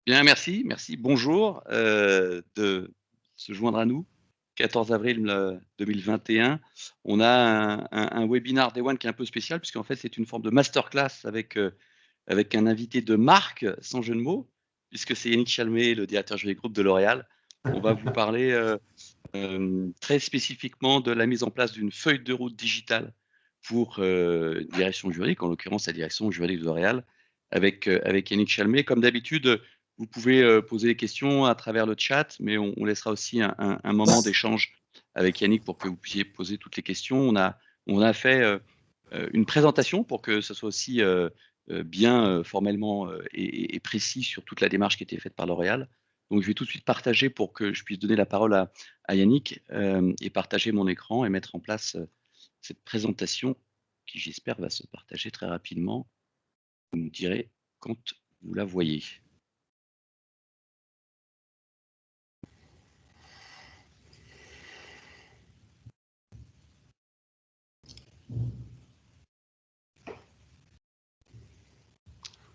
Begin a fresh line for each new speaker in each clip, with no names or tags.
Bien, merci, merci. Bonjour, de se joindre à nous. 14 avril 2021. On a un webinar Day One qui est un peu spécial puisqu'en fait, c'est une forme de masterclass avec un invité de marque, sans jeu de mots, puisque c'est Yannick Chalmé, le directeur juridique groupe de L'Oréal. On va vous parler très spécifiquement de la mise en place d'une feuille de route digitale pour une direction juridique, en l'occurrence la direction juridique de L'Oréal, avec Yannick Chalmé. Comme d'habitude, vous pouvez poser des questions à travers le chat, mais on laissera aussi un moment d'échange avec Yannick pour que vous puissiez poser toutes les questions. On a fait une présentation pour que ce soit aussi bien formellement et précis sur toute la démarche qui a été faite par L'Oréal. Donc, je vais tout de suite partager pour que je puisse donner la parole à Yannick et partager mon écran et mettre en place cette présentation qui, j'espère, va se partager très rapidement. Vous me direz quand vous la voyez.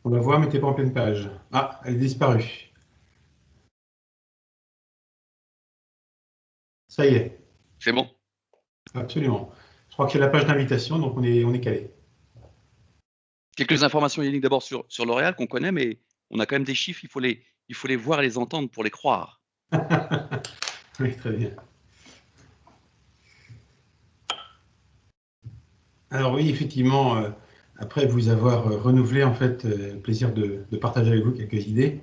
On la voit, mais t'es pas en pleine page. Ah, elle est disparue. Ça y est.
C'est bon?
Absolument. Je crois qu'il y a la page d'invitation, donc on est calé.
Quelques informations, Yannick, d'abord sur L'Oréal qu'on connaît, mais on a quand même des chiffres, il faut les voir et les entendre pour les croire.
Oui, très bien. Alors oui, effectivement, après vous avoir renouvelé, en fait, plaisir de partager avec vous quelques idées.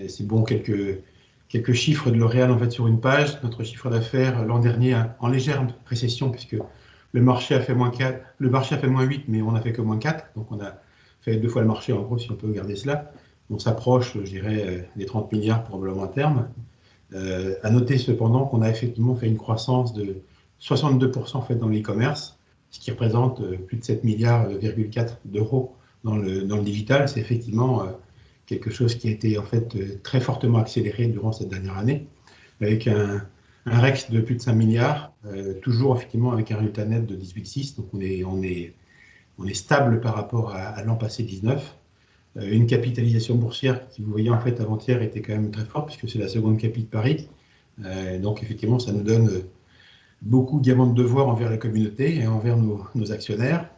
C'est bon, quelques chiffres de L'Oréal en fait sur une page. Notre chiffre d'affaires l'an dernier en légère récession puisque le marché a fait -4, le marché a fait -8, mais on n'a fait que -4. Donc on a fait 2 fois le marché en gros, si on peut regarder cela. On s'approche, je dirais, des 30 milliards probablement à terme. À noter cependant qu'on a effectivement fait une croissance de 62% en fait dans l'e-commerce, ce qui représente plus de 7 milliards,4 d'euros dans le digital. C'est effectivement quelque chose qui a été en fait très fortement accéléré durant cette dernière année, avec un REX de plus de 5 milliards, toujours effectivement avec un résultat net de 18,6, donc on est stable par rapport à l'an passé 19. Une capitalisation boursière qui, vous voyez, en fait, avant-hier était quand même très forte, puisque c'est la seconde capi de Paris. Donc, effectivement, ça nous donne beaucoup d'éléments de devoir envers la communauté et envers nos actionnaires.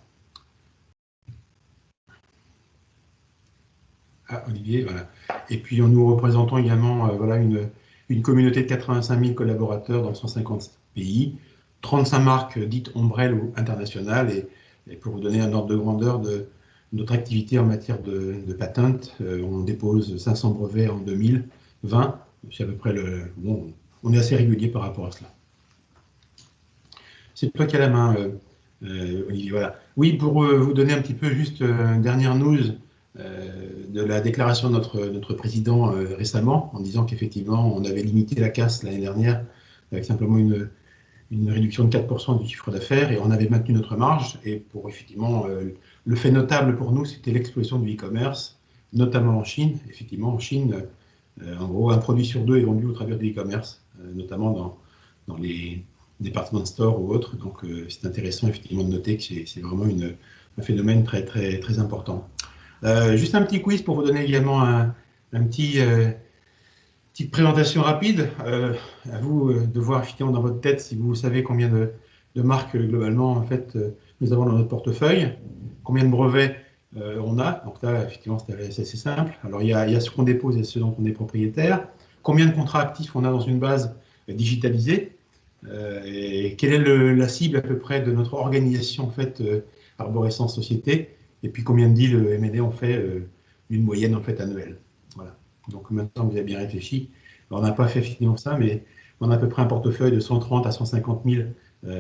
Ah, Olivier, voilà. Et puis, nous représentons également voilà, une communauté de 85 000 collaborateurs dans 150 pays, 35 marques dites ombrelles ou internationales. Et pour vous donner un ordre de grandeur de notre activité en matière de patentes, on dépose 500 brevets en 2020. C'est à peu près le... Bon, on est assez régulier par rapport à cela. C'est toi qui as la main, Olivier. Voilà. Oui, pour vous donner un petit peu juste une dernière news de la déclaration de notre président récemment, en disant qu'effectivement, on avait limité la casse l'année dernière avec simplement une réduction de 4% du chiffre d'affaires et on avait maintenu notre marge. Et pour effectivement, le fait notable pour nous, c'était l'explosion du e-commerce, notamment en Chine. Effectivement, en Chine, en gros, un produit sur deux est vendu au travers de l'e-commerce, notamment dans les department stores ou autres. Donc, c'est intéressant effectivement de noter que c'est vraiment un phénomène très, très, très important. Juste un petit quiz pour vous donner également un petite présentation rapide. À vous de voir effectivement dans votre tête si vous savez combien de marques globalement en fait nous avons dans notre portefeuille, combien de brevets on a. Donc là, effectivement, c'est assez simple. Alors il y a ce qu'on dépose et ce dont on est propriétaire. Combien de contrats actifs on a dans une base digitalisée et quelle est la cible à peu près de notre organisation en fait Arborescence Société. Et puis combien de deals M&A on fait d'une moyenne en fait annuelle. Voilà. Donc maintenant, vous avez bien réfléchi. Alors, on n'a pas fait effectivement ça, mais on a à peu près un portefeuille de 130 à 150 000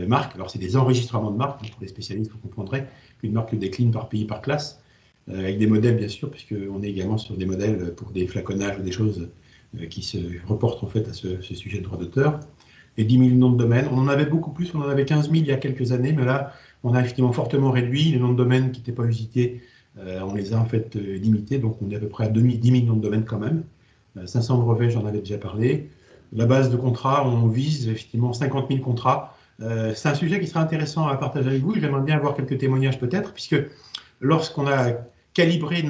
marques. Alors, c'est des enregistrements de marques. Pour les spécialistes, vous comprendrez qu'une marque le décline par pays, par classe, avec des modèles, bien sûr, puisqu'on est également sur des modèles pour des flaconnages ou des choses qui se reportent en fait à ce sujet de droit d'auteur. Et 10 000 noms de domaines. On en avait beaucoup plus, on en avait 15 000 il y a quelques années, mais là, on a effectivement fortement réduit. Les noms de domaines qui n'étaient pas visités, on les a en fait limités, donc on est à peu près à 10 millions de domaines quand même. 500 brevets, j'en avais déjà parlé. La base de contrats, on vise effectivement 50 000 contrats. C'est un sujet qui sera intéressant à partager avec vous. J'aimerais bien avoir quelques témoignages peut-être, puisque lorsqu'on a calibré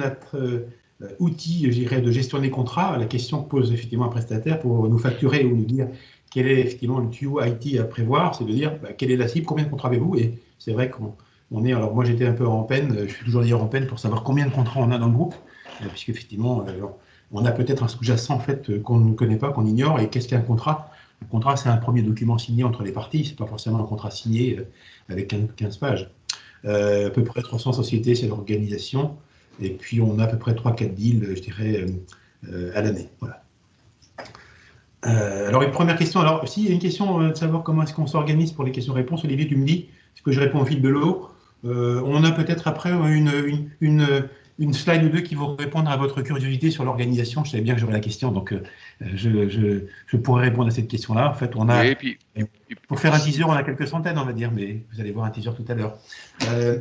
outil, je dirais, de gestion des contrats, la question que pose effectivement un prestataire pour nous facturer ou nous dire quel est effectivement le tuyau IT à prévoir, c'est de dire quelle est la cible, combien de contrats avez-vous? Et c'est vrai qu'on est, alors moi j'étais un peu en peine, je suis toujours d'ailleurs en peine pour savoir combien de contrats on a dans le groupe, puisque effectivement on a peut-être un sous-jacent en fait qu'on ne connaît pas, qu'on ignore. Et qu'est-ce qu'un contrat? Un contrat, c'est un premier document signé entre les parties, c'est pas forcément un contrat signé avec 15 pages. À peu près 300 sociétés, c'est l'organisation. Et puis, on a à peu près 3-4 deals, je dirais, à l'année. Voilà. Alors, une première question. Alors, si il y a une question de savoir comment est-ce qu'on s'organise pour les questions-réponses, Olivier, tu me dis, est-ce que je réponds au fil de l'eau? On a peut-être après une slide ou deux qui vont répondre à votre curiosité sur l'organisation. Je savais bien que j'aurais la question, donc je pourrais répondre à cette question-là. En fait, on a,
Oui,
pour faire un teaser, on a quelques centaines, on va dire, mais vous allez voir un teaser tout à l'heure.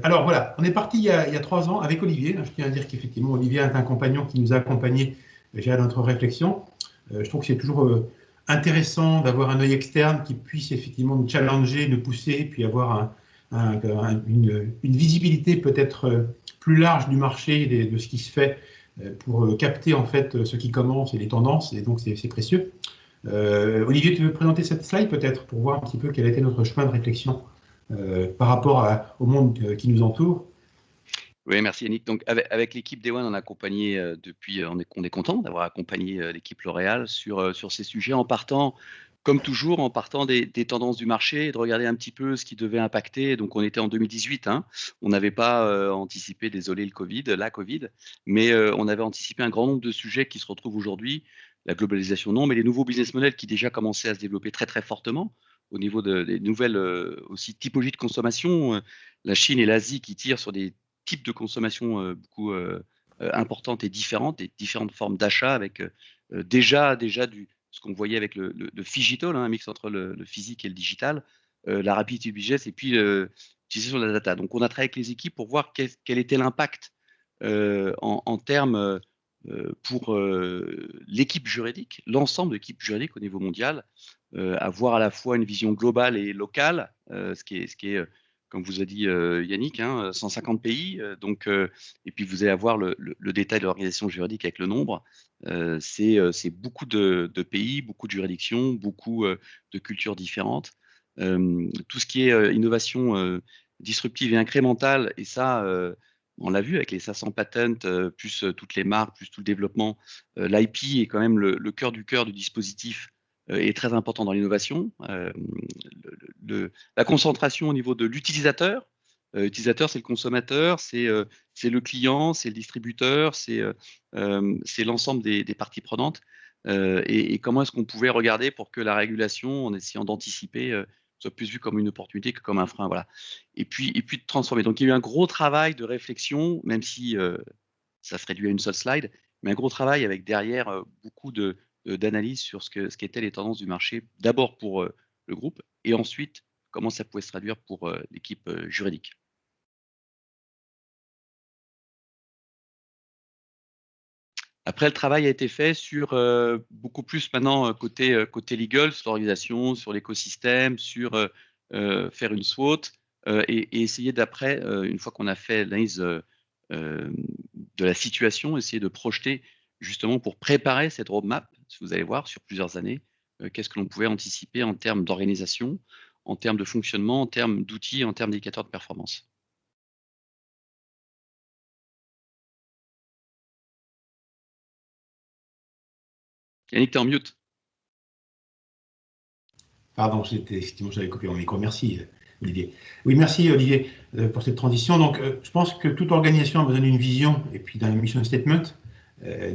Alors voilà, on est parti il y a 3 ans avec Olivier. Je tiens à dire qu'effectivement, Olivier est un compagnon qui nous a accompagnés à notre réflexion. Je trouve que c'est toujours intéressant d'avoir un œil externe qui puisse effectivement nous challenger, nous pousser, puis avoir une visibilité peut-être plus large du marché, de ce qui se fait pour capter en fait ce qui commence et les tendances, et donc c'est précieux. Olivier, tu veux présenter cette slide peut-être pour voir un petit peu quel a été notre chemin de réflexion par rapport au monde qui nous entoure?
Oui, merci Yannick. Donc avec l'équipe Day One, on a accompagné depuis, on est content d'avoir accompagné l'équipe L'Oréal sur ces sujets en partant, comme toujours, en partant des tendances du marché et de regarder un petit peu ce qui devait impacter. Donc on était en 2018, hein. On n'avait pas anticipé, désolé, la Covid, mais on avait anticipé un grand nombre de sujets qui se retrouvent aujourd'hui. La globalisation, non, mais les nouveaux business models qui déjà commençaient à se développer très très fortement au niveau des nouvelles aussi typologies de consommation. La Chine et l'Asie qui tirent sur des types de consommation beaucoup importantes et différentes, et différentes formes d'achat avec déjà ce qu'on voyait avec le phygital, hein, un mix entre le physique et le digital, la rapidité du business et puis l'utilisation de la data. Donc on a travaillé avec les équipes pour voir quel était l'impact en termes pour l'équipe juridique, l'ensemble de l'équipe juridique au niveau mondial, avoir à la fois une vision globale et locale, ce qui est comme vous a dit Yannick, hein, 150 pays. Et puis vous allez avoir le détail de l'organisation juridique avec le nombre. C'est beaucoup de pays, beaucoup de juridictions, beaucoup de cultures différentes. Tout ce qui est innovation disruptive et incrémentale, et ça, on l'a vu avec les 500 patents, plus toutes les marques, plus tout le développement. L'IP est quand même le cœur du dispositif est très important dans l'innovation. La concentration au niveau de l'utilisateur. L'utilisateur, c'est le consommateur, c'est le client, c'est le distributeur, c'est l'ensemble des parties prenantes. Et comment est-ce qu'on pouvait regarder pour que la régulation, en essayant d'anticiper, soit plus vue comme une opportunité que comme un frein. Voilà. Et puis de transformer. Donc il y a eu un gros travail de réflexion, même si ça se réduit à une seule slide, mais un gros travail avec derrière beaucoup d'analyse sur ce qu'étaient les tendances du marché, d'abord pour le groupe, et ensuite comment ça pouvait se traduire pour l'équipe juridique. Après, le travail a été fait sur beaucoup plus maintenant côté legal, sur l'organisation, sur l'écosystème, sur faire une SWOT et essayer d'après, une fois qu'on a fait l'analyse de la situation, essayer de projeter justement pour préparer cette roadmap, si vous allez voir, sur plusieurs années, qu'est-ce que l'on pouvait anticiper en termes d'organisation, en termes de fonctionnement, en termes d'outils, en termes d'indicateurs de performance. Yannick, tu es en mute.
Pardon, effectivement, j'avais coupé mon micro. Merci, Olivier. Oui, merci, Olivier, pour cette transition. Donc, je pense que toute organisation a besoin d'une vision et puis d'un mission statement.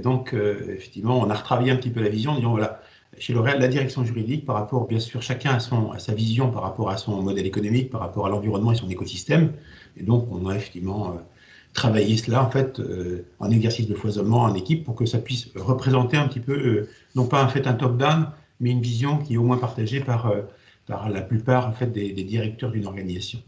Donc, effectivement, on a retravaillé un petit peu la vision en disant, voilà, chez L'Oréal, la direction juridique, par rapport, bien sûr, chacun à sa vision par rapport à son modèle économique, par rapport à l'environnement et son écosystème. Et donc, on a effectivement travaillé cela, en fait, en exercice de foisonnement en équipe pour que ça puisse représenter un petit peu, non pas un fait un top-down, mais une vision qui est au moins partagée par la plupart en fait, des directeurs d'une organisation.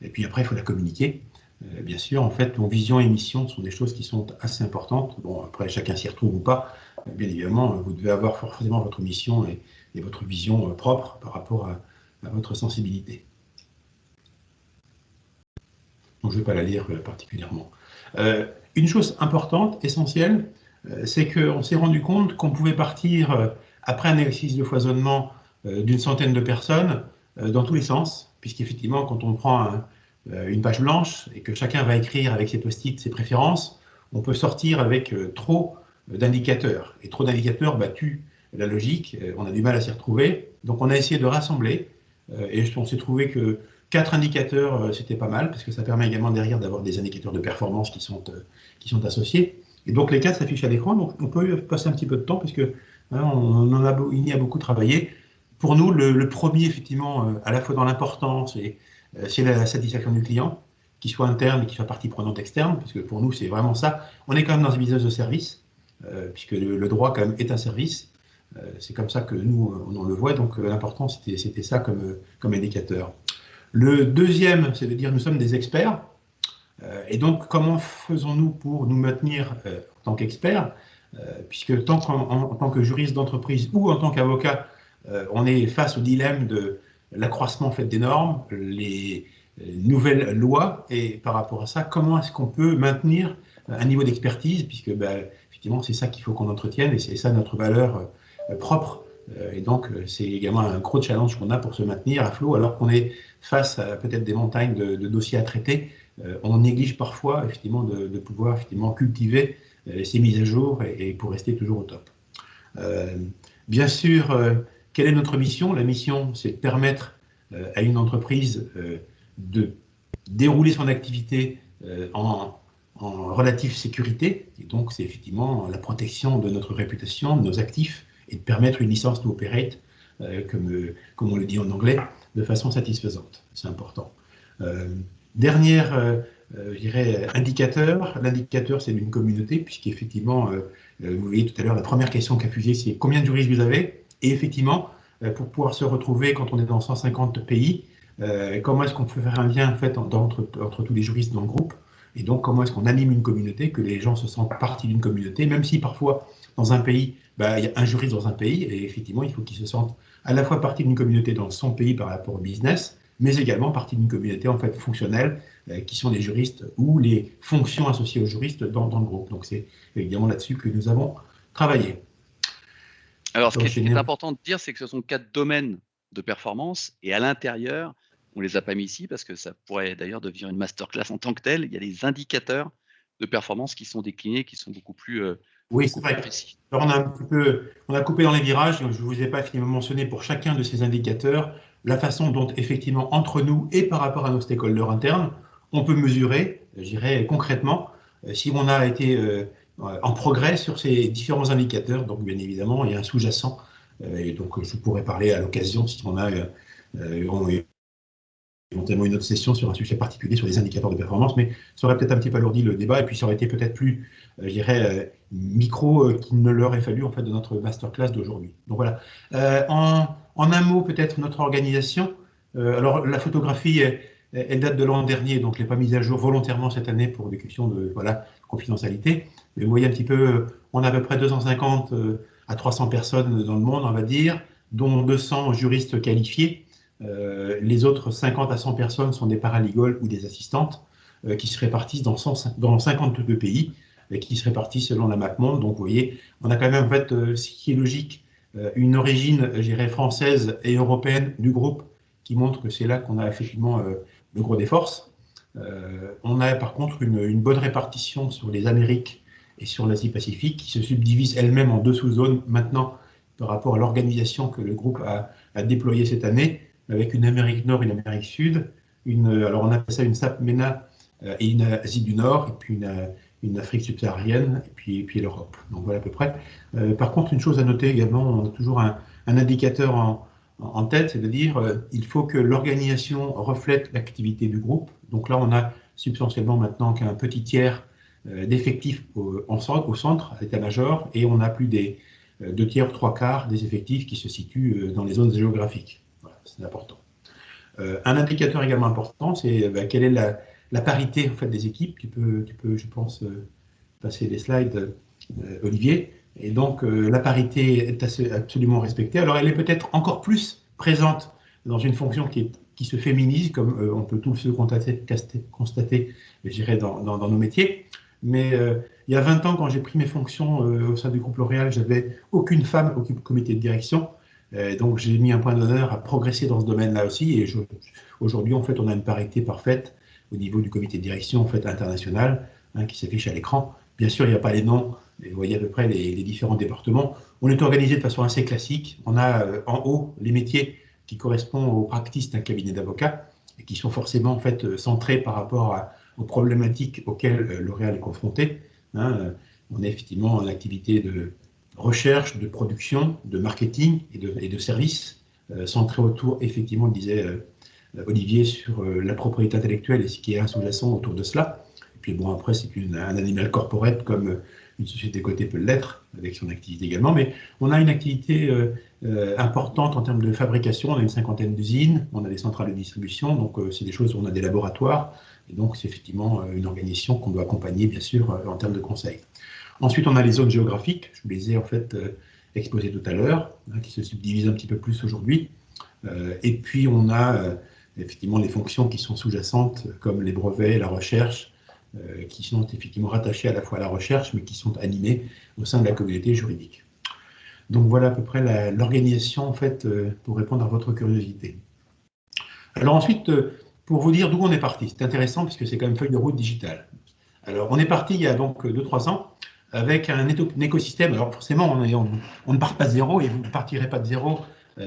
Et puis après, il faut la communiquer. Bien sûr, en fait, nos visions et missions sont des choses qui sont assez importantes. Bon, après, chacun s'y retrouve ou pas. Bien évidemment, vous devez avoir forcément votre mission et votre vision propre par rapport à votre sensibilité. Donc, je ne vais pas la lire particulièrement. une chose importante, essentielle, c'est qu'on s'est rendu compte qu'on pouvait partir, après un exercice de foisonnement d'une centaine de personnes, dans tous les sens, puisqu'effectivement, quand on prend une page blanche et que chacun va écrire avec ses post-it ses préférences, on peut sortir avec trop d'indicateurs. Et trop d'indicateurs tue la logique, on a du mal à s'y retrouver. Donc on a essayé de rassembler, et on s'est trouvé que 4 indicateurs, c'était pas mal, parce que ça permet également derrière d'avoir des indicateurs de performance qui sont associés. Et donc les 4 s'affichent à l'écran, donc on peut passer un petit peu de temps, puisque il y a beaucoup travaillé. Pour nous, le premier, effectivement, à la fois dans l'importance, c'est la satisfaction du client, qu'il soit interne et qu'il soit partie prenante externe, parce que pour nous, c'est vraiment ça. On est quand même dans un business de service, puisque le droit, quand même, est un service. C'est comme ça que nous, on le voit, donc l'important, c'était ça comme indicateur. Le deuxième, c'est de dire nous sommes des experts. Et donc, comment faisons-nous pour nous maintenir en tant qu'experts, puisque en tant que juriste d'entreprise ou en tant qu'avocat, on est face au dilemme de l'accroissement fait des normes, les nouvelles lois, et par rapport à ça, comment est-ce qu'on peut maintenir un niveau d'expertise, puisque effectivement, c'est ça qu'il faut qu'on entretienne, et c'est ça notre valeur propre. Et donc, c'est également un gros challenge qu'on a pour se maintenir à flot, alors qu'on est face à peut-être des montagnes de dossiers à traiter. On néglige parfois effectivement de pouvoir effectivement cultiver ces mises à jour et pour rester toujours au top. Bien sûr, quelle est notre mission? La mission, c'est de permettre à une entreprise de dérouler son activité en relative sécurité. Et donc, c'est effectivement la protection de notre réputation, de nos actifs, et de permettre une licence to operate, comme on le dit en anglais, de façon satisfaisante. C'est important. Dernier, je dirais, indicateur. L'indicateur, c'est d'une communauté, puisqu'effectivement, vous voyez tout à l'heure, la première question qu'a fusée, c'est combien de juristes vous avez? Et effectivement, pour pouvoir se retrouver quand on est dans 150 pays, comment est-ce qu'on peut faire un lien en fait, entre tous les juristes dans le groupe? Et donc, comment est-ce qu'on anime une communauté, que les gens se sentent partie d'une communauté, même si parfois, dans un pays, il y a un juriste dans un pays, et effectivement, il faut qu'ils se sentent à la fois partie d'une communauté dans son pays par rapport au business, mais également partie d'une communauté en fait fonctionnelle, qui sont les juristes ou les fonctions associées aux juristes dans le groupe. Donc c'est évidemment là-dessus que nous avons travaillé.
Alors ce qui est important de dire, c'est que ce sont 4 domaines de performance, et à l'intérieur, on les a pas mis ici parce que ça pourrait d'ailleurs devenir une masterclass en tant que telle. Il y a des indicateurs de performance qui sont déclinés, qui sont beaucoup plus
oui, c'est vrai.
précis.
Alors on a coupé dans les virages. Je ne vous ai pas finalement mentionné pour chacun de ces indicateurs la façon dont effectivement entre nous et par rapport à nos stakeholders internes, on peut mesurer, je dirais concrètement, si on a été en progrès sur ces différents indicateurs. Donc bien évidemment, il y a un sous-jacent, et donc je pourrais parler à l'occasion si on a éventuellement une autre session sur un sujet particulier sur les indicateurs de performance, mais ça aurait peut-être un petit peu alourdi le débat, et puis ça aurait été peut-être plus, je dirais, micro qu'il ne l'aurait fallu en fait de notre masterclass d'aujourd'hui. Donc voilà. En un mot, peut-être notre organisation. Alors la photographie, elle date de l'an dernier, donc je ne l'ai pas mise à jour volontairement cette année pour des questions de confidentialité. Mais vous voyez un petit peu, on a à peu près 250 à 300 personnes dans le monde, on va dire, dont 200 juristes qualifiés. Les autres 50 à 100 personnes sont des paralegals ou des assistantes qui se répartissent dans 52 pays, qui se répartissent selon la MapMonde. Donc vous voyez, on a quand même en fait, ce qui est logique, une origine, je dirais, française et européenne du groupe, qui montre que c'est là qu'on a effectivement le gros des forces. On a par contre une bonne répartition sur les Amériques et sur l'Asie-Pacifique, qui se subdivise elle-même en 2 sous-zones maintenant par rapport à l'organisation que le groupe a déployée cette année, avec une Amérique Nord et une Amérique Sud. Alors on appelle ça une SAP-MENA et une Asie du Nord, et puis une Afrique subsaharienne, et puis l'Europe. Donc voilà à peu près. Par contre, une chose à noter également, on a toujours un indicateur en tête, c'est de dire il faut que l'organisation reflète l'activité du groupe. Donc là, on a substantiellement maintenant qu'un petit tiers d'effectifs au centre, à l'état-major, et on a plus des 2 tiers, 3 quarts des effectifs qui se situent dans les zones géographiques. Voilà, c'est important. Un indicateur également important, c'est quelle est la parité en fait, des équipes. Tu peux je pense, passer les slides, Olivier. Et donc, la parité est absolument respectée. Alors, elle est peut-être encore plus présente dans une fonction qui se féminise, comme on peut tous le constater, je dirais, dans nos métiers. mais il y a 20 ans, quand j'ai pris mes fonctions au sein du groupe L'Oréal, j'avais aucune femme au comité de direction. Donc j'ai mis un point d'honneur à progresser dans ce domaine-là aussi. Et aujourd'hui, en fait, on a une parité parfaite au niveau du comité de direction en fait, international, hein, qui s'affiche à l'écran. Bien sûr, il n'y a pas les noms, mais vous voyez à peu près les différents départements. On est organisé de façon assez classique. On a en haut les métiers qui correspondent aux practices d'un cabinet d'avocats et qui sont forcément en fait, centrés par rapport aux problématiques auxquelles L'Oréal est confronté. Hein. On est effectivement en activité de recherche, de production, de marketing et de services, centrés autour, effectivement, disait Olivier, sur la propriété intellectuelle et ce qui est sous-jacent autour de cela. Et puis bon, après, c'est un animal corporate comme une société cotée peut l'être, avec son activité également, mais on a une activité importante en termes de fabrication. On a une cinquantaine d'usines, on a des centrales de distribution, donc c'est des choses où on a des laboratoires, et donc c'est effectivement une organisation qu'on doit accompagner, bien sûr, en termes de conseils. Ensuite, on a les zones géographiques, je vous les ai en fait exposées tout à l'heure, hein, qui se subdivisent un petit peu plus aujourd'hui. Et puis, on a effectivement les fonctions qui sont sous-jacentes, comme les brevets, la recherche, qui sont effectivement rattachées à la fois à la recherche, mais qui sont animées au sein de la communauté juridique. Donc voilà à peu près l'organisation en fait, pour répondre à votre curiosité. Alors ensuite, pour vous dire d'où on est parti, c'est intéressant puisque c'est quand même feuille de route digitale. Alors on est parti il y a donc 2-3 ans avec un écosystème. Alors forcément, on ne part pas de zéro et vous ne partirez pas de zéro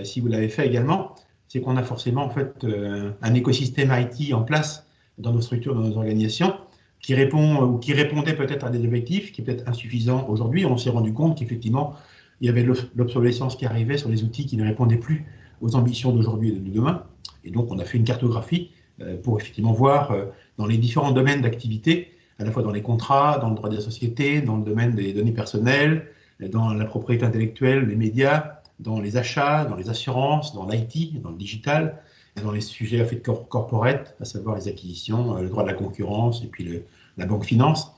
si vous l'avez fait également. C'est qu'on a forcément en fait un écosystème IT en place dans nos structures, dans nos organisations, qui répond ou qui répondait peut-être à des objectifs, qui est peut-être insuffisant aujourd'hui. On s'est rendu compte qu'effectivement, il y avait l'obsolescence qui arrivait sur les outils qui ne répondaient plus aux ambitions d'aujourd'hui et de demain. Et donc, on a fait une cartographie pour effectivement voir dans les différents domaines d'activité, à la fois dans les contrats, dans le droit des sociétés, dans le domaine des données personnelles, dans la propriété intellectuelle, les médias, dans les achats, dans les assurances, dans l'IT, dans le digital, et dans les sujets à fait corporate, à savoir les acquisitions, le droit de la concurrence et puis la banque finance,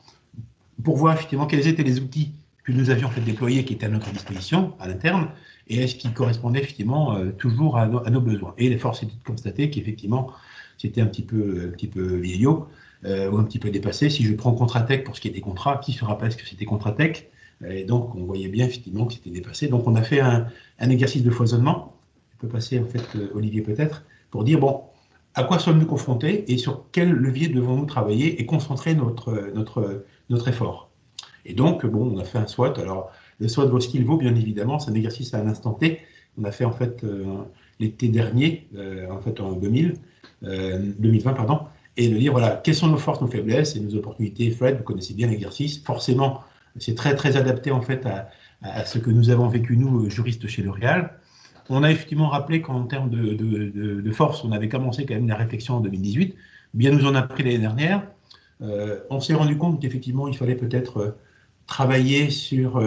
pour voir effectivement quels étaient les outils que nous avions fait déployer qui étaient à notre disposition à l'interne et est-ce qu'ils correspondaient effectivement toujours à nos besoins. Et les forces étaient de constater qu'effectivement c'était un petit peu vieillot ou un petit peu dépassé. Si je prends Contratech pour ce qui est des contrats, qui se rappelle ce que c'était Contratech? Et donc on voyait bien effectivement que c'était dépassé. Donc on a fait un exercice de foisonnement. Je peux passer en fait Olivier peut-être pour dire bon, à quoi sommes-nous confrontés et sur quel levier devons-nous travailler et concentrer notre effort. Et donc, bon, on a fait un SWOT. Alors, le SWOT vaut ce qu'il vaut, bien évidemment. C'est un exercice à un instant T. On a fait, en fait, l'été dernier, en fait, en 2020, pardon, et de dire, voilà, quelles sont nos forces, nos faiblesses et nos opportunités. Fred, vous connaissez bien l'exercice. Forcément, c'est très, très adapté, en fait, à ce que nous avons vécu, nous, juristes chez L'Oréal. On a effectivement rappelé qu'en termes de force, on avait commencé quand même la réflexion en 2018. Bien nous en a pris l'année dernière. On s'est rendu compte qu'effectivement, il fallait peut-être travailler sur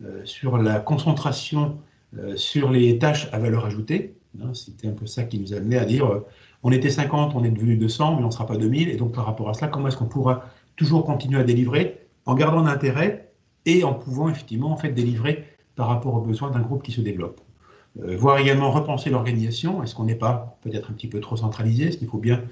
la concentration sur les tâches à valeur ajoutée. Hein, c'était un peu ça qui nous amenait à dire on était 50, on est devenu 200, mais on ne sera pas 2000. Et donc, par rapport à cela, comment est-ce qu'on pourra toujours continuer à délivrer en gardant l'intérêt et en pouvant effectivement en fait, délivrer par rapport aux besoins d'un groupe qui se développe. Voir également repenser l'organisation. Est-ce qu'on n'est pas peut-être un petit peu trop centralisé? Est-ce qu'il faut bien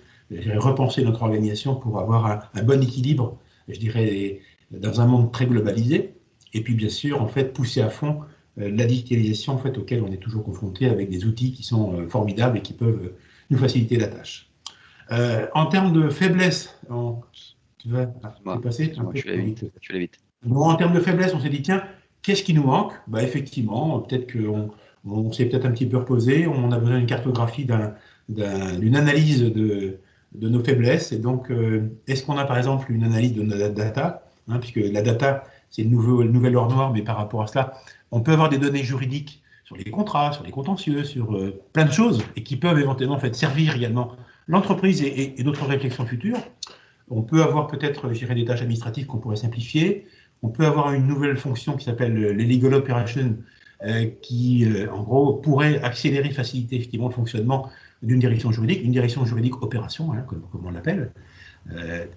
repenser notre organisation pour avoir un bon équilibre, je dirais, dans un monde très globalisé? Et puis, bien sûr, en fait, pousser à fond la digitalisation en fait, auquel on est toujours confronté avec des outils qui sont formidables et qui peuvent nous faciliter la tâche. En termes de faiblesse, tu vas passer un peu
tu l'as vite.
Bon, en termes de faiblesse, on s'est dit, tiens, qu'est-ce qui nous manque? Bah, effectivement, peut-être qu'on s'est peut-être un petit peu reposé, on a besoin d'une cartographie, d'une analyse de nos faiblesses. Et donc, est-ce qu'on a par exemple une analyse de notre data, hein, puisque la data, c'est le nouvel or noir, mais par rapport à cela, on peut avoir des données juridiques sur les contrats, sur les contentieux, sur plein de choses, et qui peuvent éventuellement en fait, servir également l'entreprise et d'autres réflexions futures. On peut avoir peut-être, je dirais, des tâches administratives qu'on pourrait simplifier. On peut avoir une nouvelle fonction qui s'appelle les Legal Operations, qui, en gros, pourrait accélérer, faciliter effectivement le fonctionnement d'une direction juridique opération, hein, comme on l'appelle.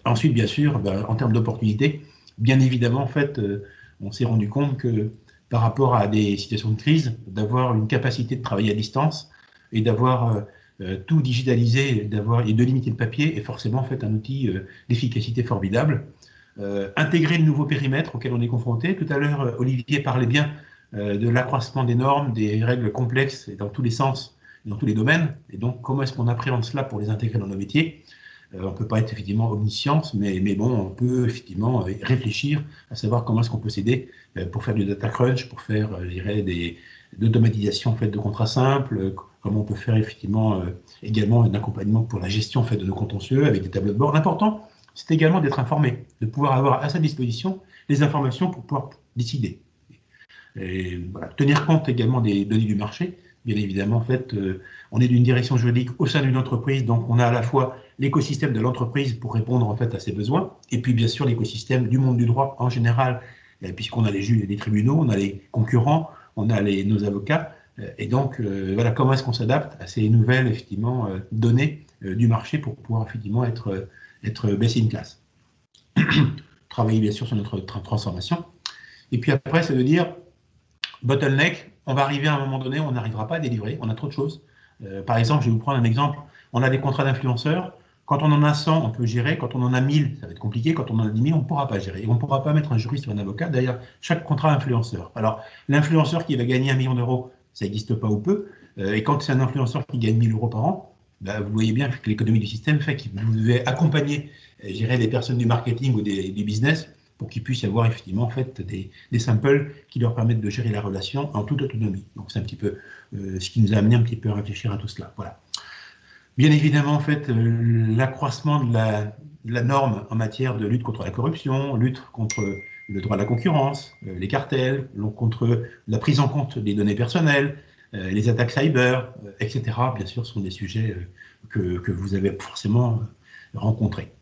Ensuite, bien sûr, en termes d'opportunités, bien évidemment, en fait, on s'est rendu compte que par rapport à des situations de crise, d'avoir une capacité de travailler à distance et d'avoir tout digitalisé et de limiter le papier est forcément en fait, un outil d'efficacité formidable. intégrer le nouveau périmètre auquel on est confronté. Tout à l'heure, Olivier parlait bien de l'accroissement des normes, des règles complexes dans tous les sens, dans tous les domaines. Et donc, comment est-ce qu'on appréhende cela pour les intégrer dans nos métiers? On ne peut pas être effectivement omniscience, mais bon, on peut effectivement réfléchir à savoir comment est-ce qu'on peut s'aider pour faire du data crunch, pour faire, je dirais, des d'automatisation en fait de contrats simples, comment on peut faire effectivement également un accompagnement pour la gestion en fait de nos contentieux avec des tableaux de bord. L'important, c'est également d'être informé, de pouvoir avoir à sa disposition les informations pour pouvoir décider. Et voilà, tenir compte également des données du marché. Bien évidemment, en fait, on est d'une direction juridique au sein d'une entreprise, donc on a à la fois l'écosystème de l'entreprise pour répondre en fait à ses besoins, et puis bien sûr l'écosystème du monde du droit en général, puisqu'on a les juges et les tribunaux, on a les concurrents, on a nos avocats, et donc voilà, comment est-ce qu'on s'adapte à ces nouvelles effectivement données du marché pour pouvoir effectivement être best in class. Travailler bien sûr sur notre transformation. Et puis après, c'est de dire bottleneck, on va arriver à un moment donné, on n'arrivera pas à délivrer, on a trop de choses. Par exemple, je vais vous prendre un exemple, on a des contrats d'influenceurs, quand on en a 100, on peut gérer, quand on en a 1000, ça va être compliqué, quand on en a 10 000, on ne pourra pas gérer. Et on ne pourra pas mettre un juriste ou un avocat derrière chaque contrat influenceur. Alors, l'influenceur qui va gagner 1 million d'euros, ça n'existe pas ou peu, et quand c'est un influenceur qui gagne 1000 euros par an, bah, vous voyez bien que l'économie du système fait que vous devez accompagner, gérer des personnes du marketing ou du business pour qu'il puisse y avoir effectivement en fait, des samples qui leur permettent de gérer la relation en toute autonomie. Donc c'est un petit peu ce qui nous a amené un petit peu à réfléchir à tout cela. Voilà. Bien évidemment, en fait, l'accroissement de la norme en matière de lutte contre la corruption, lutte contre le droit à la concurrence, les cartels, contre la prise en compte des données personnelles, les attaques cyber, etc., bien sûr, sont des sujets que vous avez forcément rencontrés.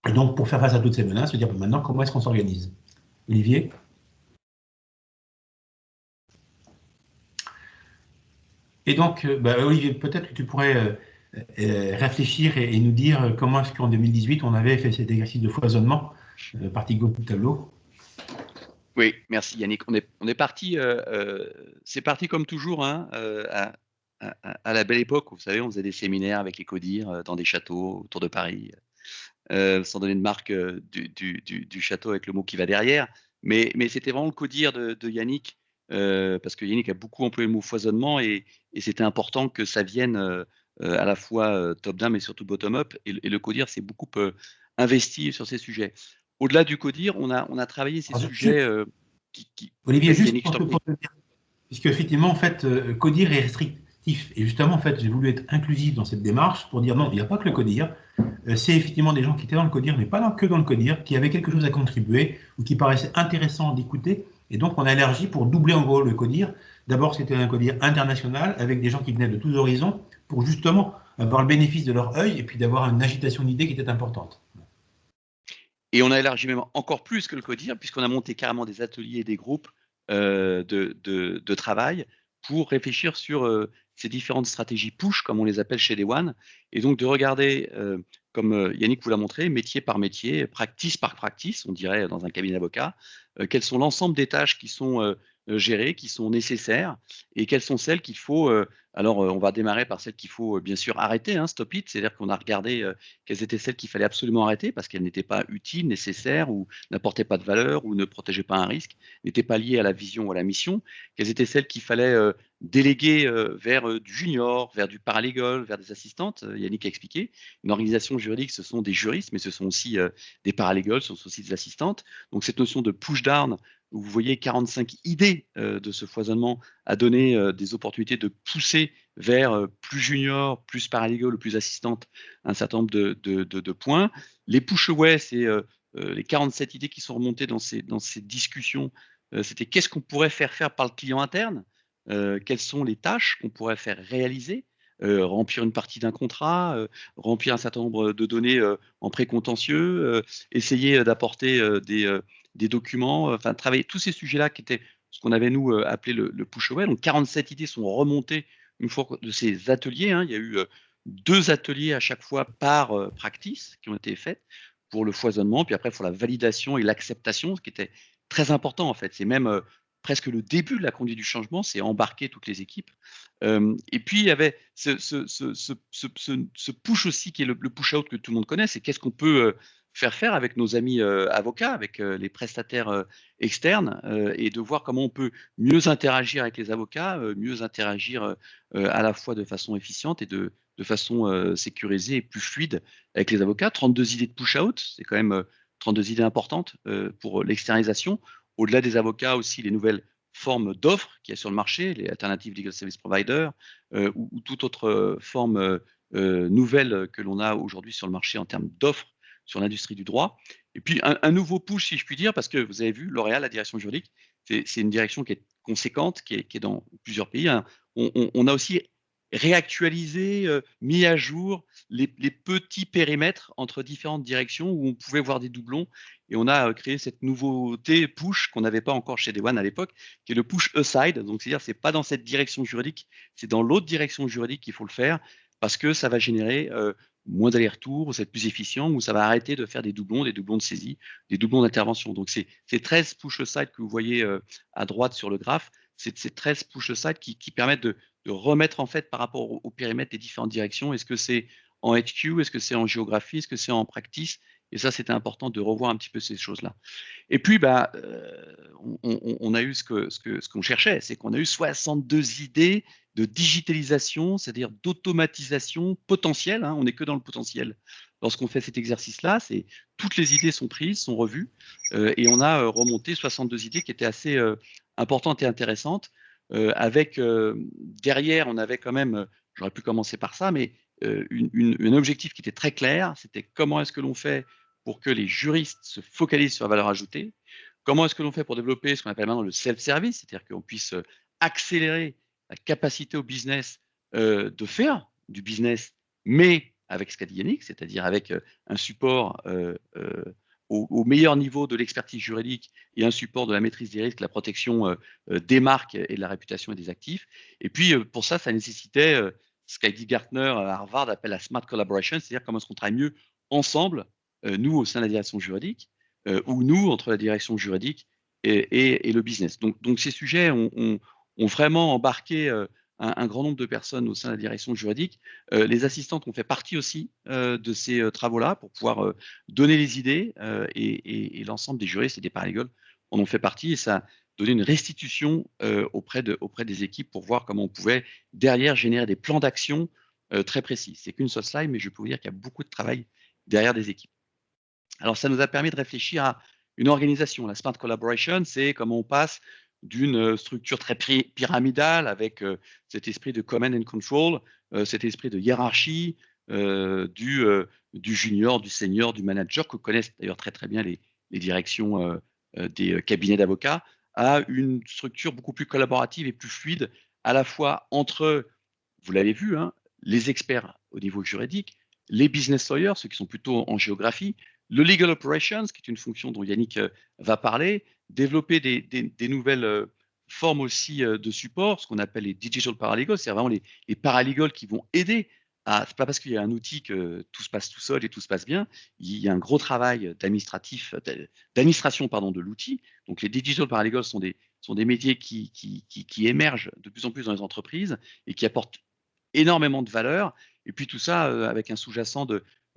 Et donc, pour faire face à toutes ces menaces, se dire maintenant, comment est-ce qu'on s'organise? Olivier? Et donc, Olivier, peut-être que tu pourrais réfléchir et nous dire comment est-ce qu'en 2018, on avait fait cet exercice de foisonnement, partie gauche du tableau.
Oui, merci Yannick. On est parti, c'est parti comme toujours, hein, à la belle époque. Vous savez, on faisait des séminaires avec les CODIR dans des châteaux autour de Paris, sans donner de marque du château avec le mot qui va derrière. Mais c'était vraiment le CODIR de Yannick, parce que Yannick a beaucoup employé le mot foisonnement et c'était important que ça vienne à la fois top-down mais surtout bottom-up. Et le CODIR s'est beaucoup investi sur ces sujets. Au-delà du CODIR, on a travaillé ces sujets
Olivier,
Vas-y
juste
Yannick, je
pour
t'en
te
prie.
dire, puisque effectivement, en fait, CODIR est restrictif. Et justement, en fait, j'ai voulu être inclusif dans cette démarche pour dire non, il n'y a pas que le CODIR. C'est effectivement des gens qui étaient dans le CODIR, mais pas que dans le CODIR, qui avaient quelque chose à contribuer ou qui paraissaient intéressants d'écouter. Et donc, on a élargi pour doubler en gros le CODIR. D'abord, c'était un CODIR international avec des gens qui venaient de tous horizons pour justement avoir le bénéfice de leur œil et puis d'avoir une agitation d'idées qui était importante.
Et on a élargi même encore plus que le CODIR, puisqu'on a monté carrément des ateliers et des groupes de travail pour réfléchir sur ces différentes stratégies push, comme on les appelle chez Day One, et donc de regarder, comme Yannick vous l'a montré, métier par métier, practice par practice, on dirait dans un cabinet d'avocat, quelles sont l'ensemble des tâches qui sont gérées, qui sont nécessaires, et quelles sont celles qu'il faut. On va démarrer par celles qu'il faut bien sûr arrêter, hein, stop it, c'est-à-dire qu'on a regardé quelles étaient celles qu'il fallait absolument arrêter parce qu'elles n'étaient pas utiles, nécessaires ou n'apportaient pas de valeur ou ne protégeaient pas un risque, n'étaient pas liées à la vision ou à la mission, quelles étaient celles qu'il fallait déléguer vers du junior, vers du paralegal, vers des assistantes. Yannick a expliqué, une organisation juridique, ce sont des juristes, mais ce sont aussi des paralegals, ce sont aussi des assistantes. Donc cette notion de push down, où vous voyez 45 idées de ce foisonnement, a donné des opportunités de pousser vers plus junior, plus paralegal ou plus assistante un certain nombre de points. Les push-away, c'est les 47 idées qui sont remontées dans ces discussions. C'était qu'est-ce qu'on pourrait faire par le client interne, quelles sont les tâches qu'on pourrait faire réaliser, remplir une partie d'un contrat, remplir un certain nombre de données en précontentieux, essayer d'apporter des documents, enfin travailler tous ces sujets-là qui étaient ce qu'on avait nous appelé le push-away. Donc 47 idées sont remontées une fois de ces ateliers, hein. Il y a eu 2 ateliers à chaque fois par practice qui ont été faits pour le foisonnement, puis après pour la validation et l'acceptation, ce qui était très important en fait. C'est même presque le début de la conduite du changement, c'est embarquer toutes les équipes. Et puis il y avait ce push aussi qui est le push out que tout le monde connaît, c'est qu'est-ce qu'on peut faire avec nos amis avocats, avec les prestataires externes, et de voir comment on peut mieux interagir avec les avocats, mieux interagir à la fois de façon efficiente et de façon sécurisée et plus fluide avec les avocats. 32 idées de push-out, c'est quand même 32 idées importantes pour l'externalisation. Au-delà des avocats aussi, les nouvelles formes d'offres qu'il y a sur le marché, les alternatives legal service providers, ou toute autre forme nouvelle que l'on a aujourd'hui sur le marché en termes d'offres sur l'industrie du droit. Et puis un nouveau push, si je puis dire, parce que vous avez vu, L'Oréal, la direction juridique, c'est une direction qui est conséquente, qui est dans plusieurs pays, hein. On a aussi réactualisé, mis à jour les petits périmètres entre différentes directions où on pouvait voir des doublons, et on a créé cette nouveauté push qu'on n'avait pas encore chez Day One à l'époque, qui est le push aside. Donc c'est-à-dire c'est pas dans cette direction juridique, c'est dans l'autre direction juridique qu'il faut le faire, parce que ça va générer moins d'allers-retours, ou ça va être plus efficient, ou ça va arrêter de faire des doublons de saisie, des doublons d'intervention. Donc c'est 13 push aside que vous voyez à droite sur le graphe, c'est 13 push aside qui permettent de remettre en fait par rapport au périmètre des différentes directions. Est-ce que c'est en HQ, est-ce que c'est en géographie, est-ce que c'est en practice? Et ça, c'était important de revoir un petit peu ces choses-là. Et puis, on a eu ce qu'on cherchait, c'est qu'on a eu 62 idées de digitalisation, c'est-à-dire d'automatisation potentielle, hein, on n'est que dans le potentiel. Lorsqu'on fait cet exercice-là, toutes les idées sont prises, sont revues, et on a remonté 62 idées qui étaient assez importantes et intéressantes. Avec derrière, on avait quand même, j'aurais pu commencer par ça, mais un objectif qui était très clair, c'était comment est-ce que l'on fait pour que les juristes se focalisent sur la valeur ajoutée, comment est-ce que l'on fait pour développer ce qu'on appelle maintenant le self-service, c'est-à-dire qu'on puisse accélérer la capacité au business de faire du business, mais avec ce qu'a dit Yannick, c'est-à-dire avec un support au meilleur niveau de l'expertise juridique et un support de la maîtrise des risques, la protection des marques et de la réputation et des actifs. Et puis, pour ça, ça nécessitait ce qu'a dit Gartner à Harvard appelle la smart collaboration, c'est-à-dire comment est-ce qu'on travaille mieux ensemble, nous au sein de la direction juridique, ou nous entre la direction juridique et le business. Donc ces sujets ont vraiment embarqué un grand nombre de personnes au sein de la direction juridique. Les assistantes ont fait partie aussi de ces travaux-là pour pouvoir donner les idées, et l'ensemble des juristes et des paralegals en ont fait partie, et ça a donné une restitution auprès des équipes pour voir comment on pouvait derrière générer des plans d'action très précis. C'est qu'une seule slide, mais je peux vous dire qu'il y a beaucoup de travail derrière des équipes. Alors ça nous a permis de réfléchir à une organisation. La Smart Collaboration, c'est comment on passe d'une structure très pyramidale avec cet esprit de command and control, cet esprit de hiérarchie, du junior, du senior, du manager, que connaissent d'ailleurs très très bien les directions des cabinets d'avocats, à une structure beaucoup plus collaborative et plus fluide, à la fois entre, vous l'avez vu, hein, les experts au niveau juridique, les business lawyers, ceux qui sont plutôt en géographie, le legal operations, qui est une fonction dont Yannick va parler, développer des nouvelles formes aussi de support, ce qu'on appelle les digital paralegals, c'est vraiment les paralegals qui vont aider à, c'est pas parce qu'il y a un outil que tout se passe tout seul et tout se passe bien, il y a un gros travail d'administration de l'outil. Donc les digital paralegals sont des métiers qui émergent de plus en plus dans les entreprises et qui apportent énormément de valeur. Et puis tout ça avec un sous-jacent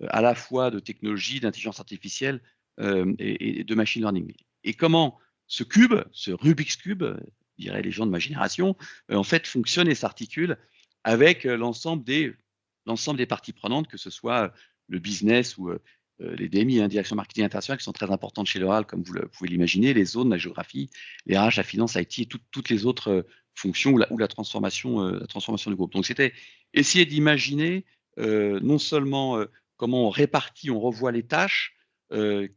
à la fois de technologie, d'intelligence artificielle et de machine learning. Et comment ce cube, ce Rubik's Cube, diraient les gens de ma génération, en fait fonctionne et s'articule avec l'ensemble des parties prenantes, que ce soit le business ou les DMI, hein, direction marketing international, qui sont très importantes chez L'Oréal, comme vous pouvez l'imaginer, les zones, la géographie, les RH, la finance, l'IT, et toutes les autres fonctions ou la transformation du groupe. Donc c'était essayer d'imaginer non seulement comment on répartit, on revoit les tâches,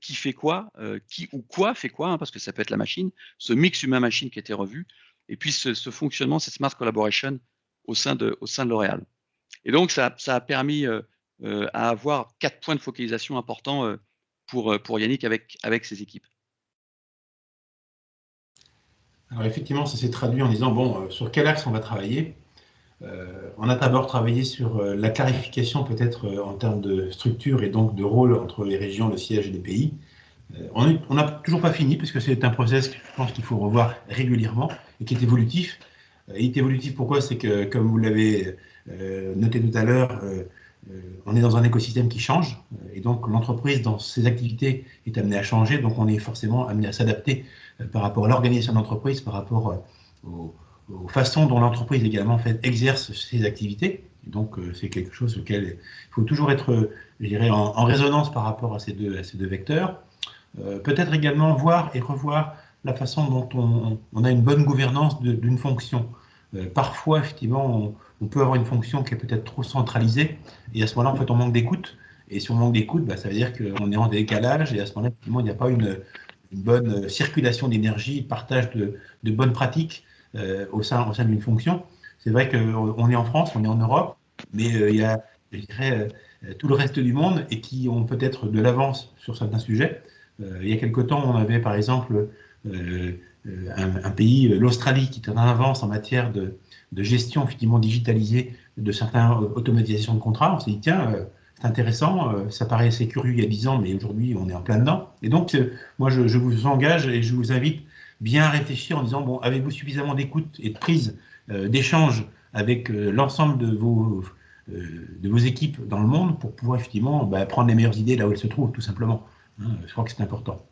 qui fait quoi, qui ou quoi fait quoi, hein, parce que ça peut être la machine, ce mix humain-machine qui a été revu, et puis ce fonctionnement, cette smart collaboration au sein de L'Oréal. Et donc ça a permis à avoir 4 points de focalisation importants pour Yannick avec ses équipes.
Alors effectivement, ça s'est traduit en disant, bon, sur quel axe on va travailler? On a d'abord travaillé sur la clarification peut-être en termes de structure et donc de rôle entre les régions, le siège et les pays. On n'a toujours pas fini parce que c'est un process que je pense qu'il faut revoir régulièrement et qui est évolutif. Il est évolutif pourquoi? C'est que, comme vous l'avez noté tout à l'heure, on est dans un écosystème qui change, et donc l'entreprise dans ses activités est amenée à changer, donc on est forcément amené à s'adapter par rapport à l'organisation de l'entreprise, par rapport aux façons dont l'entreprise également exerce ses activités. Et donc c'est quelque chose auquel il faut toujours être, je dirais, en résonance par rapport à ces deux vecteurs. Peut-être également voir et revoir la façon dont on a une bonne gouvernance d'une fonction. Parfois, effectivement, on peut avoir une fonction qui est peut-être trop centralisée, et à ce moment-là, en fait, on manque d'écoute. Et si on manque d'écoute, ça veut dire qu'on est en décalage, et à ce moment-là, effectivement, il n'y a pas une bonne circulation d'énergie, partage de bonnes pratiques au sein d'une fonction. C'est vrai qu'on est en France, on est en Europe, mais il y a, je dirais, tout le reste du monde et qui ont peut-être de l'avance sur certains sujets. Il y a quelque temps, on avait par exemple un pays, l'Australie, qui est en avance en matière de gestion effectivement digitalisée de certaines automatisations de contrats. On s'est dit, tiens, c'est intéressant, ça paraissait curieux il y a 10 ans, mais aujourd'hui, on est en plein dedans. Et donc, moi, je vous engage et je vous invite bien à réfléchir en disant, bon, avez-vous suffisamment d'écoute et de prise d'échange avec l'ensemble de vos équipes dans le monde pour pouvoir effectivement prendre les meilleures idées là où elles se trouvent, tout simplement. Je crois que c'est important.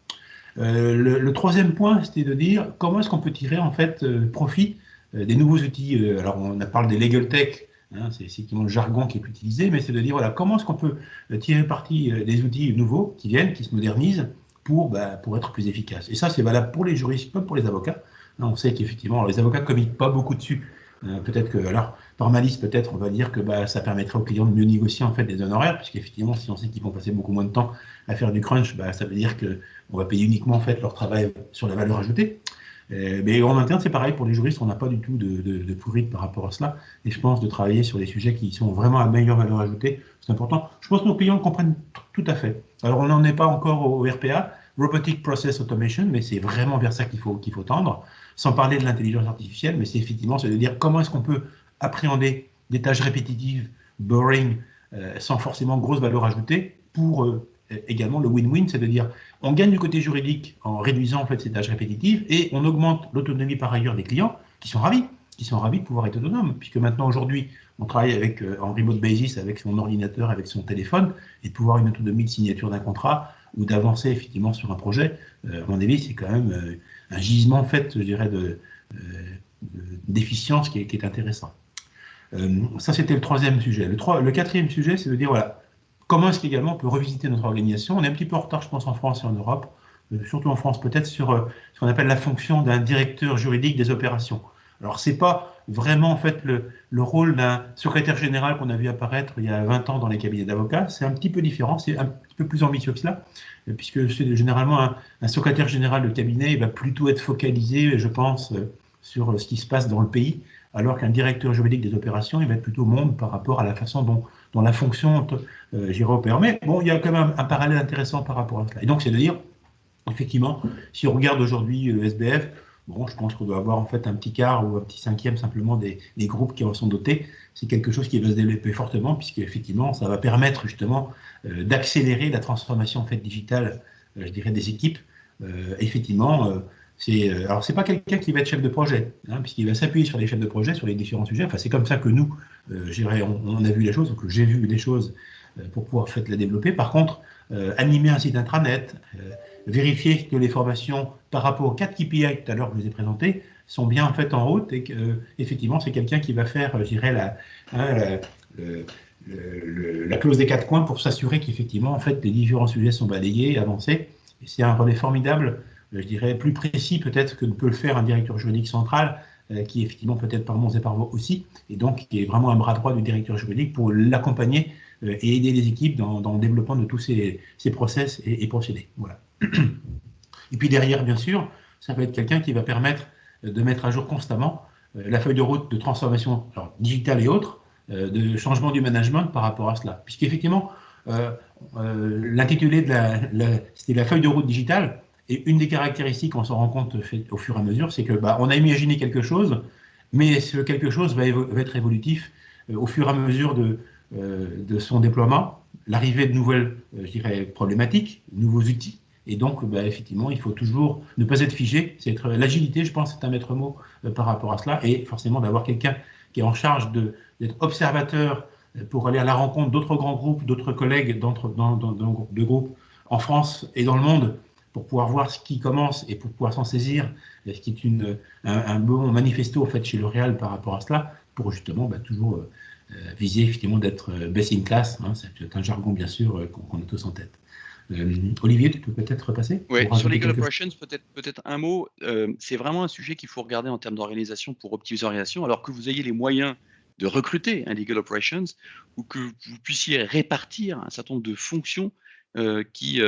Le troisième point, c'était de dire comment est-ce qu'on peut tirer en fait profit des nouveaux outils. Alors on parle des legal tech, c'est effectivement le jargon qui est utilisé, mais c'est de dire voilà comment est-ce qu'on peut tirer parti des outils nouveaux qui viennent, qui se modernisent pour être plus efficace. Et ça c'est valable pour les juristes comme pour les avocats. On sait qu'effectivement les avocats ne communiquent pas beaucoup dessus. Peut-être que, alors, par malice, peut-être, on va dire que ça permettrait aux clients de mieux négocier en fait des honoraires, puisqu'effectivement, si on sait qu'ils vont passer beaucoup moins de temps à faire du crunch, ça veut dire qu'on va payer uniquement en fait leur travail sur la valeur ajoutée. Mais en interne, c'est pareil pour les juristes, on n'a pas du tout de pourrite par rapport à cela. Et je pense de travailler sur des sujets qui sont vraiment à meilleure valeur ajoutée, c'est important. Je pense que nos clients le comprennent tout à fait. Alors, on n'en est pas encore au RPA, Robotic Process Automation, mais c'est vraiment vers ça qu'il faut tendre. Sans parler de l'intelligence artificielle, mais c'est effectivement de dire comment est-ce qu'on peut appréhender des tâches répétitives, boring, sans forcément grosse valeur ajoutée, pour également le win-win, c'est de dire on gagne du côté juridique en réduisant en fait ces tâches répétitives et on augmente l'autonomie par ailleurs des clients qui sont ravis de pouvoir être autonomes, puisque maintenant aujourd'hui on travaille en remote basis avec son ordinateur, avec son téléphone, et de pouvoir une autonomie de signature d'un contrat ou d'avancer effectivement sur un projet, à mon avis c'est quand même un gisement en fait, je dirais, d'efficience qui est intéressant. Ça, c'était le troisième sujet. Le quatrième sujet, c'est de dire, voilà, comment est-ce qu'également on peut revisiter notre organisation. On est un petit peu en retard, je pense, en France et en Europe, surtout en France peut-être, sur ce qu'on appelle la fonction d'un directeur juridique des opérations. Alors, ce n'est pas vraiment, en fait, le rôle d'un secrétaire général qu'on a vu apparaître il y a 20 ans dans les cabinets d'avocats. C'est un petit peu différent, c'est un petit peu plus ambitieux que cela, puisque c'est généralement un secrétaire général de cabinet, il va plutôt être focalisé, je pense, sur ce qui se passe dans le pays, alors qu'un directeur juridique des opérations, il va être plutôt monde par rapport à la façon dont la fonction opère. Mais bon, il y a quand même un parallèle intéressant par rapport à cela. Et donc, c'est de dire, effectivement, si on regarde aujourd'hui le SBF, bon, je pense qu'on doit avoir en fait un petit quart ou un petit cinquième simplement des groupes qui en sont dotés. C'est quelque chose qui va se développer fortement, puisqu'effectivement, ça va permettre justement d'accélérer la transformation en fait digitale, je dirais, des équipes. Effectivement, alors c'est pas quelqu'un qui va être chef de projet, puisqu'il va s'appuyer sur les chefs de projet, sur les différents sujets. Enfin, c'est comme ça que nous, on a vu les choses, ou que j'ai vu les choses pour pouvoir en fait la développer. Par contre, animer un site intranet, vérifier que les formations par rapport aux 4 KPI tout à l'heure que je vous ai présentés sont bien en fait en route et qu'effectivement c'est quelqu'un qui va faire, je dirais, la clause des 4 coins pour s'assurer qu'effectivement en fait les différents sujets sont balayés, avancés. Et c'est un relais formidable, je dirais plus précis peut-être que ne peut le faire un directeur juridique central qui est effectivement peut-être par Mons et par Vaux aussi, et donc qui est vraiment un bras droit du directeur juridique pour l'accompagner et aider les équipes dans le développement de tous ces process et procédés. Voilà. Et puis derrière, bien sûr, ça va être quelqu'un qui va permettre de mettre à jour constamment la feuille de route de transformation digitale et autres, de changement du management par rapport à cela. Puisqu'effectivement, l'intitulé c'était la feuille de route digitale, et une des caractéristiques qu'on s'en rend compte au fur et à mesure, c'est que on a imaginé quelque chose, mais ce quelque chose va être évolutif au fur et à mesure de son déploiement, l'arrivée de nouvelles, je dirais, problématiques, nouveaux outils. Et donc, effectivement, il faut toujours ne pas être figé. L'agilité, je pense, c'est un maître mot par rapport à cela. Et forcément, d'avoir quelqu'un qui est en charge d'être observateur pour aller à la rencontre d'autres grands groupes, d'autres collègues de groupes en France et dans le monde, pour pouvoir voir ce qui commence et pour pouvoir s'en saisir, ce qui est un bon manifesto en fait, chez L'Oréal par rapport à cela, pour justement toujours viser effectivement d'être best in class. Hein, c'est un jargon bien sûr qu'on a tous en tête. Olivier, tu peux peut-être repasser?
Oui, sur Legal Operations, peut-être un mot. C'est vraiment un sujet qu'il faut regarder en termes d'organisation pour optimiser l'organisation, alors que vous ayez les moyens de recruter un Legal Operations ou que vous puissiez répartir un certain nombre de fonctions qui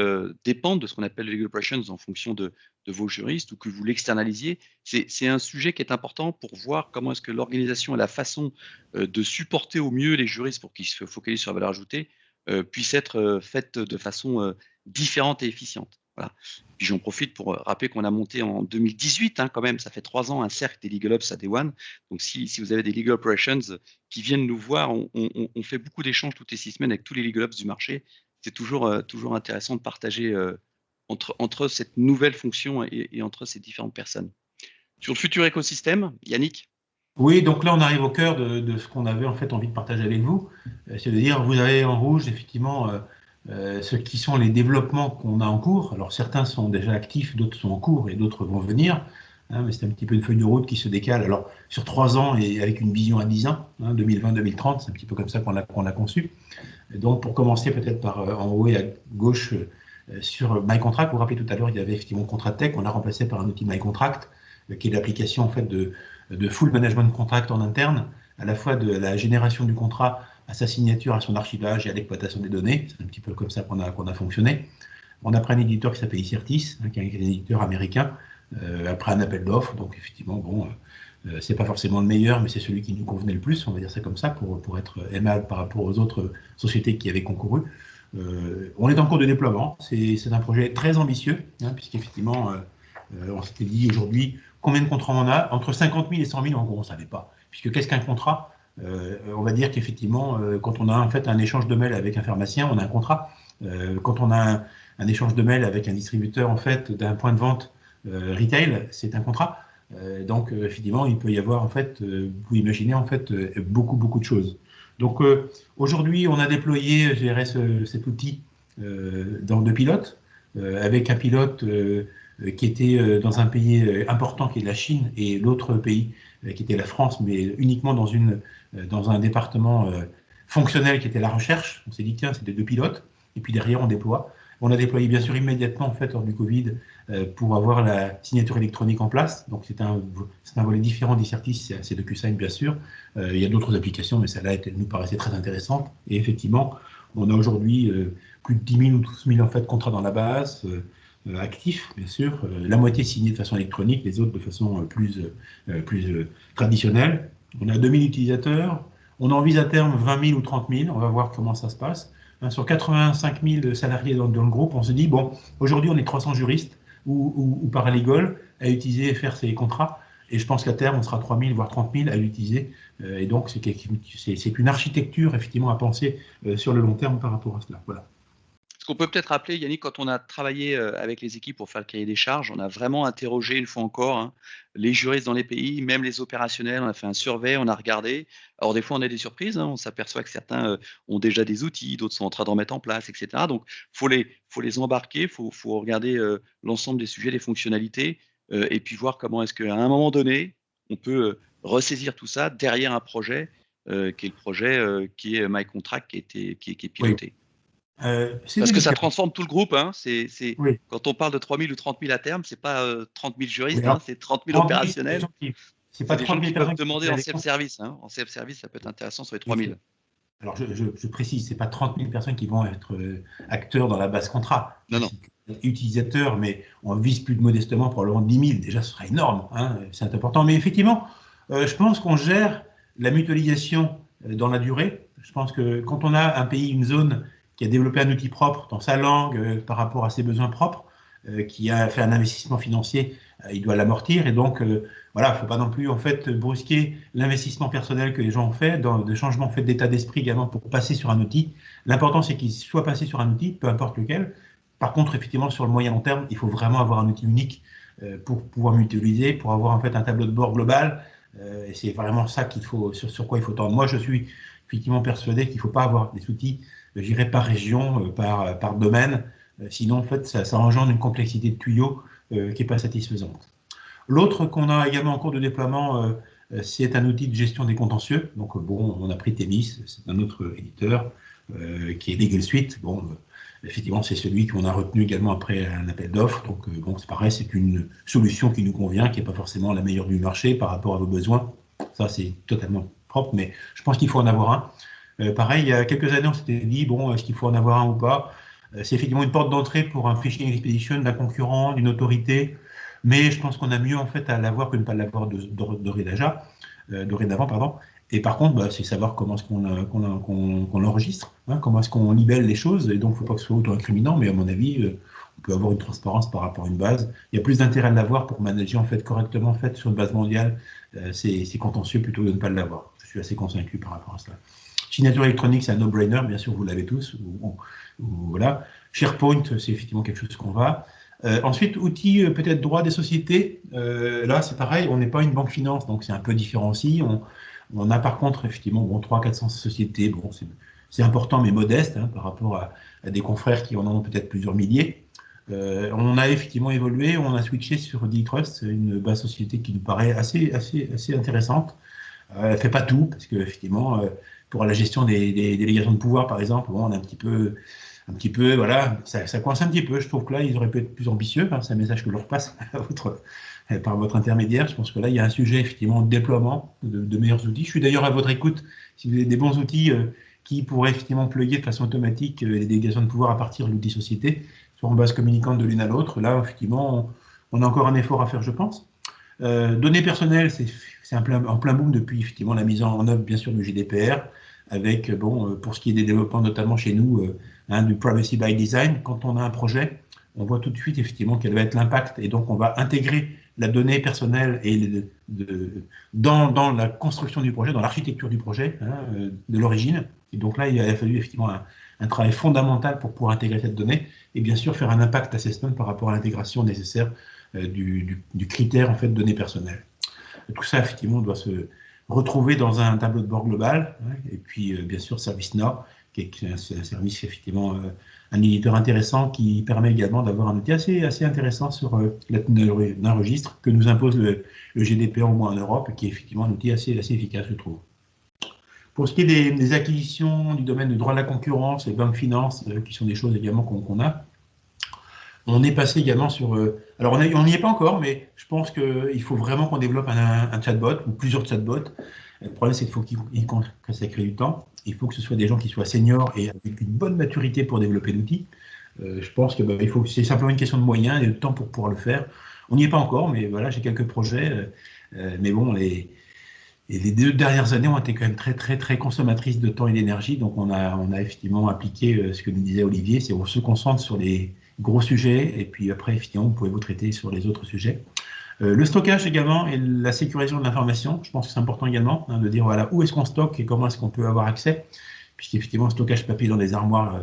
dépendent de ce qu'on appelle Legal Operations en fonction de vos juristes ou que vous l'externalisiez. C'est un sujet qui est important pour voir comment est-ce que l'organisation et la façon de supporter au mieux les juristes pour qu'ils se focalisent sur la valeur ajoutée puisse être faite de façon différente et efficiente. Voilà. Puis j'en profite pour rappeler qu'on a monté en 2018, hein, quand même, ça fait 3 ans, un cercle des Legal Ops à Day One. Donc si vous avez des Legal Operations qui viennent nous voir, on fait beaucoup d'échanges toutes les 6 semaines avec tous les Legal Ops du marché. C'est toujours intéressant de partager entre cette nouvelle fonction et entre ces différentes personnes. Sur le futur écosystème, Yannick?
Oui, donc là, on arrive au cœur de ce qu'on avait en fait envie de partager avec vous. C'est de dire, vous avez en rouge, effectivement, ce qui sont les développements qu'on a en cours. Alors, certains sont déjà actifs, d'autres sont en cours et d'autres vont venir. Hein, mais c'est un petit peu une feuille de route qui se décale. Alors, sur 3 ans et avec une vision à 10 ans, hein, 2020-2030, c'est un petit peu comme ça qu'on l'a conçu. Et donc, pour commencer peut-être par en haut et à gauche, sur MyContract, vous vous rappelez tout à l'heure, il y avait effectivement ContractTech, on l'a remplacé par un outil MyContract, qui est l'application en fait de full management contract en interne, à la fois de la génération du contrat à sa signature, à son archivage et à l'exploitation des données. C'est un petit peu comme ça qu'on a fonctionné. On a pris un éditeur qui s'appelle Icertis, hein, qui est un éditeur américain, après un appel d'offres. Donc effectivement, bon, c'est pas forcément le meilleur, mais c'est celui qui nous convenait le plus, on va dire ça comme ça, pour être aimable par rapport aux autres sociétés qui avaient concouru. On est en cours de déploiement. C'est un projet très ambitieux, hein, puisqu'effectivement, on s'était dit aujourd'hui, combien de contrats on a? Entre 50 000 et 100 000, en gros, on ne savait pas. Puisque qu'est-ce qu'un contrat? On va dire qu'effectivement, quand on a en fait un échange de mails avec un pharmacien, on a un contrat. Quand on a un échange de mails avec un distributeur en fait d'un point de vente retail, c'est un contrat. Donc effectivement, il peut y avoir en fait, vous imaginez en fait beaucoup de choses. Donc aujourd'hui, on a déployé, je dirais, cet outil dans 2 pilotes, avec un pilote qui était dans un pays important qui est la Chine et l'autre pays qui était la France, mais uniquement dans un département fonctionnel qui était la recherche. On s'est dit tiens, c'est des 2 pilotes, et puis derrière on déploie. On a déployé bien sûr immédiatement en fait lors du Covid pour avoir la signature électronique en place. Donc c'est un volet différent d'Icertis, c'est DocuSign bien sûr. Il y a d'autres applications, mais celle-là nous paraissait très intéressante. Et effectivement, on a aujourd'hui plus de 10 000 ou 12 000 en fait contrats dans la base. Actifs, bien sûr, la moitié signée de façon électronique, les autres de façon plus traditionnelle. On a 2000 utilisateurs, on en vise à terme 20 000 ou 30 000, on va voir comment ça se passe. Sur 85 000 salariés dans le groupe, on se dit, bon, aujourd'hui on est 300 juristes ou paralegals à utiliser et faire ces contrats, et je pense qu'à terme on sera 3 000 voire 30 000 à l'utiliser, et donc c'est une architecture effectivement à penser sur le long terme par rapport à cela. Voilà.
Ce qu'on peut peut-être rappeler, Yannick, quand on a travaillé avec les équipes pour faire le cahier des charges, on a vraiment interrogé une fois encore hein, les juristes dans les pays, même les opérationnels, on a fait un survey, on a regardé. Alors des fois on a des surprises, hein, on s'aperçoit que certains ont déjà des outils, d'autres sont en train d'en mettre en place, etc. Donc faut les embarquer, faut regarder l'ensemble des sujets, des fonctionnalités, et puis voir comment est-ce qu'à un moment donné, on peut ressaisir tout ça derrière un projet qui est le projet qui est MyContract qui est piloté.
Oui.
Parce que ça transforme tout le groupe. Hein.
Oui.
Quand on parle de 3 000 ou 30 000 à terme, c'est pas 30 000 juristes,
Oui, alors,
hein, c'est 30 000 opérationnels.
C'est pas
des gens
30 000
qui peuvent
personnes
demander en self-service. Hein. En self-service, ça peut être intéressant sur les 3 000.
Alors, je précise, c'est pas 30 000 personnes qui vont être acteurs dans la base contrat.
Non.
Utilisateurs, mais on vise plus modestement probablement 10 000. Déjà, ce sera énorme. Hein, c'est important. Mais effectivement, je pense qu'on gère la mutualisation dans la durée. Je pense que quand on a un pays, une zone qui a développé un outil propre dans sa langue par rapport à ses besoins propres, qui a fait un investissement financier, il doit l'amortir. Et donc, voilà, il ne faut pas non plus en fait brusquer l'investissement personnel que les gens ont fait, dans de changements faits d'état d'esprit également pour passer sur un outil. L'important, c'est qu'il soit passé sur un outil, peu importe lequel. Par contre, effectivement, sur le moyen long terme, il faut vraiment avoir un outil unique pour pouvoir mutualiser, pour avoir en fait un tableau de bord global. Et c'est vraiment ça qu'il faut, sur quoi il faut tendre. Moi, je suis effectivement persuadé qu'il ne faut pas avoir des outils, je dirais, par région, par domaine. Sinon, en fait, ça engendre une complexité de tuyaux qui n'est pas satisfaisante. L'autre qu'on a également en cours de déploiement, c'est un outil de gestion des contentieux. Donc, bon, on a pris Thémis, c'est un autre éditeur qui est Legal Suite. Bon, effectivement, c'est celui qu'on a retenu également après un appel d'offres. Donc, bon, c'est pareil, c'est une solution qui nous convient, qui n'est pas forcément la meilleure du marché par rapport à vos besoins. Ça, c'est totalement propre, mais je pense qu'il faut en avoir un. Pareil, il y a quelques années, on s'était dit, bon, est-ce qu'il faut en avoir un ou pas? C'est effectivement une porte d'entrée pour un phishing expedition d'un concurrent, d'une autorité, mais je pense qu'on a mieux en fait à l'avoir que de ne pas l'avoir dorénavant, pardon. Et par contre, bah, c'est savoir comment est-ce qu'on l'enregistre, hein, comment est-ce qu'on libelle les choses, et donc il ne faut pas que ce soit auto-incriminant, mais à mon avis, on peut avoir une transparence par rapport à une base. Il y a plus d'intérêt à l'avoir pour manager en fait correctement en fait, sur une base mondiale ces contentieux plutôt que de ne pas l'avoir. Je suis assez convaincu par rapport à cela. Signature électronique, c'est un no-brainer, bien sûr, vous l'avez tous. Voilà. SharePoint, c'est effectivement quelque chose qu'on va. Ensuite, outils peut-être droit des sociétés. Là, c'est pareil, on n'est pas une banque finance, donc c'est un peu différent aussi. On a par contre, effectivement, bon, 300-400 sociétés. Bon, c'est important, mais modeste hein, par rapport à des confrères qui en ont peut-être plusieurs milliers. On a effectivement évolué, on a switché sur D-Trust, une base société qui nous paraît assez intéressante. Elle ne fait pas tout, parce qu'effectivement, pour la gestion des délégations de pouvoir, par exemple, bon, on a un petit peu, voilà, ça coince un petit peu. Je trouve que là, ils auraient pu être plus ambitieux. Hein, c'est un message que je leur passe par votre intermédiaire. Je pense que là, il y a un sujet, effectivement, de déploiement de meilleurs outils. Je suis d'ailleurs à votre écoute. Si vous avez des bons outils qui pourraient effectivement plugger de façon automatique les délégations de pouvoir à partir de l'outil société, soit en base communicante de l'une à l'autre, là, effectivement, on a encore un effort à faire, je pense. Données personnelles, c'est en plein boom depuis effectivement la mise en œuvre, bien sûr, du GDPR, avec, bon, pour ce qui est des développements, notamment chez nous, du privacy by design. Quand on a un projet, on voit tout de suite effectivement quel va être l'impact, et donc on va intégrer la donnée personnelle et dans la construction du projet, dans l'architecture du projet, hein, de l'origine. Et donc là, il a fallu effectivement un travail fondamental pour pouvoir intégrer cette donnée, et bien sûr faire un impact assessment par rapport à l'intégration nécessaire du critère en fait de données personnelles. Tout ça effectivement doit se retrouver dans un tableau de bord global, hein, et puis bien sûr ServiceNow, qui est un service effectivement un éditeur intéressant qui permet également d'avoir un outil assez intéressant sur la tenue d'un registre que nous impose le GDPR au moins en Europe, et qui est effectivement un outil assez efficace, je trouve. Pour ce qui est des acquisitions du domaine du droit de la concurrence et banque finance, qui sont des choses également qu'on a, on est passé également sur... alors, on n'y est pas encore, mais je pense qu'il faut vraiment qu'on développe un chatbot ou plusieurs chatbots. Le problème, c'est qu'il faut que ça crée du temps. Il faut que ce soit des gens qui soient seniors et avec une bonne maturité pour développer l'outil. Je pense que c'est simplement une question de moyens et de temps pour pouvoir le faire. On n'y est pas encore, mais voilà, j'ai quelques projets. Mais bon, les 2 dernières années ont été quand même très consommatrices de temps et d'énergie. Donc, on a effectivement appliqué ce que nous disait Olivier, c'est on se concentre sur les gros sujets, et puis après, effectivement, vous pouvez vous traiter sur les autres sujets. Le stockage également et la sécurisation de l'information, je pense que c'est important également, hein, de dire voilà, où est-ce qu'on stocke et comment est-ce qu'on peut avoir accès, puisqu'effectivement, le stockage papier dans des armoires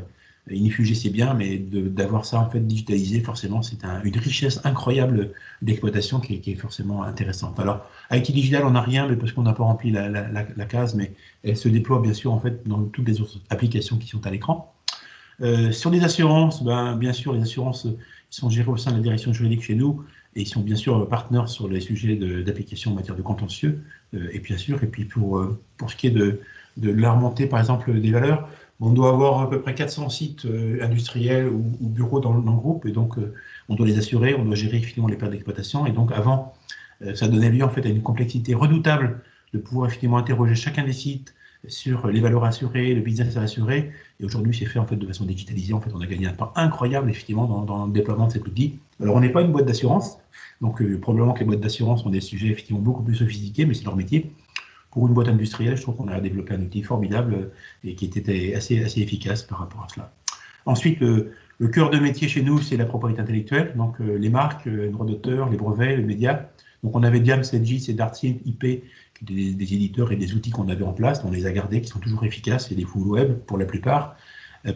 inifugées, c'est bien, mais d'avoir ça en fait digitalisé, forcément, c'est une richesse incroyable d'exploitation qui est forcément intéressante. Alors, IT Digital, on n'a rien, mais parce qu'on n'a pas rempli la case, mais elle se déploie bien sûr en fait dans toutes les autres applications qui sont à l'écran. Sur les assurances, bien sûr, les assurances sont gérées au sein de la direction juridique chez nous, et ils sont bien sûr partenaires sur les sujets d'application en matière de contentieux, et bien sûr, et puis pour ce qui est de la remontée, par exemple, des valeurs, on doit avoir à peu près 400 sites industriels ou bureaux dans le groupe, et donc on doit les assurer, on doit gérer effectivement les pertes d'exploitation, et donc avant, ça donnait lieu en fait à une complexité redoutable de pouvoir effectivement interroger chacun des sites sur les valeurs assurées, le business à assurer. Et aujourd'hui, c'est fait en fait de façon digitalisée. En fait, on a gagné un temps incroyable effectivement dans le déploiement de cet outil. Alors, on n'est pas une boîte d'assurance, donc probablement que les boîtes d'assurance ont des sujets effectivement beaucoup plus sophistiqués, mais c'est leur métier. Pour une boîte industrielle, je trouve qu'on a développé un outil formidable et qui était assez efficace par rapport à cela. Ensuite, le cœur de métier chez nous, c'est la propriété intellectuelle, donc les marques, les droits d'auteur, les brevets, les médias. Donc, on avait Diam, Sedgis et Dartien IP, des éditeurs et des outils qu'on avait en place, on les a gardés, qui sont toujours efficaces, et des full web pour la plupart.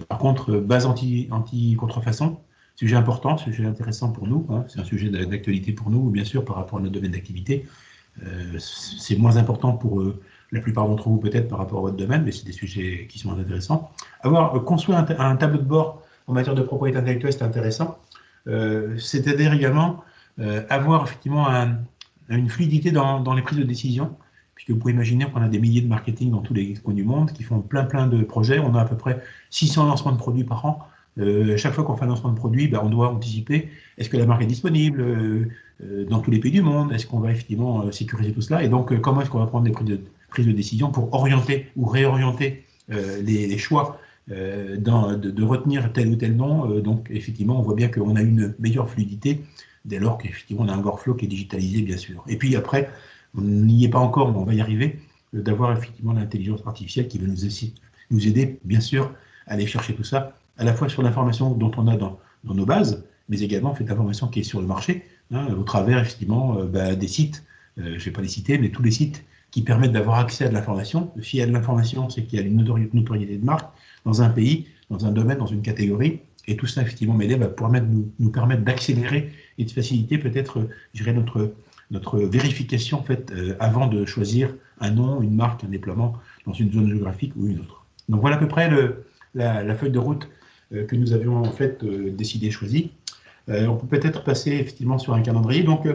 Par contre, base anti-contrefaçon, sujet important, sujet intéressant pour nous, hein, c'est un sujet d'actualité pour nous, bien sûr, par rapport à notre domaine d'activité. C'est moins important pour la plupart d'entre vous peut-être par rapport à votre domaine, mais c'est des sujets qui sont intéressants. Avoir construit un tableau de bord en matière de propriété intellectuelle, c'est intéressant. C'est-à-dire également avoir effectivement une fluidité dans les prises de décision, puisque vous pouvez imaginer qu'on a des milliers de marketing dans tous les coins du monde qui font plein de projets. On a à peu près 600 lancements de produits par an. Chaque fois qu'on fait un lancement de produit, on doit anticiper, est-ce que la marque est disponible dans tous les pays du monde? Est-ce qu'on va effectivement sécuriser tout cela? Et donc, comment est-ce qu'on va prendre des prises de décision pour orienter ou réorienter les choix de retenir tel ou tel nom? Donc, effectivement, on voit bien qu'on a une meilleure fluidité dès lors qu'effectivement, on a un workflow qui est digitalisé, bien sûr. Et puis après, on n'y est pas encore, mais on va y arriver, d'avoir effectivement l'intelligence artificielle qui va nous aider, bien sûr, à aller chercher tout ça, à la fois sur l'information dont on a dans nos bases, mais également cette information qui est sur le marché, au travers effectivement des sites, je ne vais pas les citer, mais tous les sites qui permettent d'avoir accès à de l'information. S'il y a de l'information, c'est qu'il y a une notoriété de marque dans un pays, dans un domaine, dans une catégorie, et tout ça, effectivement, m'aider va pouvoir nous permettre d'accélérer et de faciliter peut-être, je dirais, notre vérification en fait, avant de choisir un nom, une marque, un déploiement dans une zone géographique ou une autre. Donc voilà à peu près la feuille de route que nous avions en fait décidé, choisi. On peut peut-être passer effectivement sur un calendrier. Donc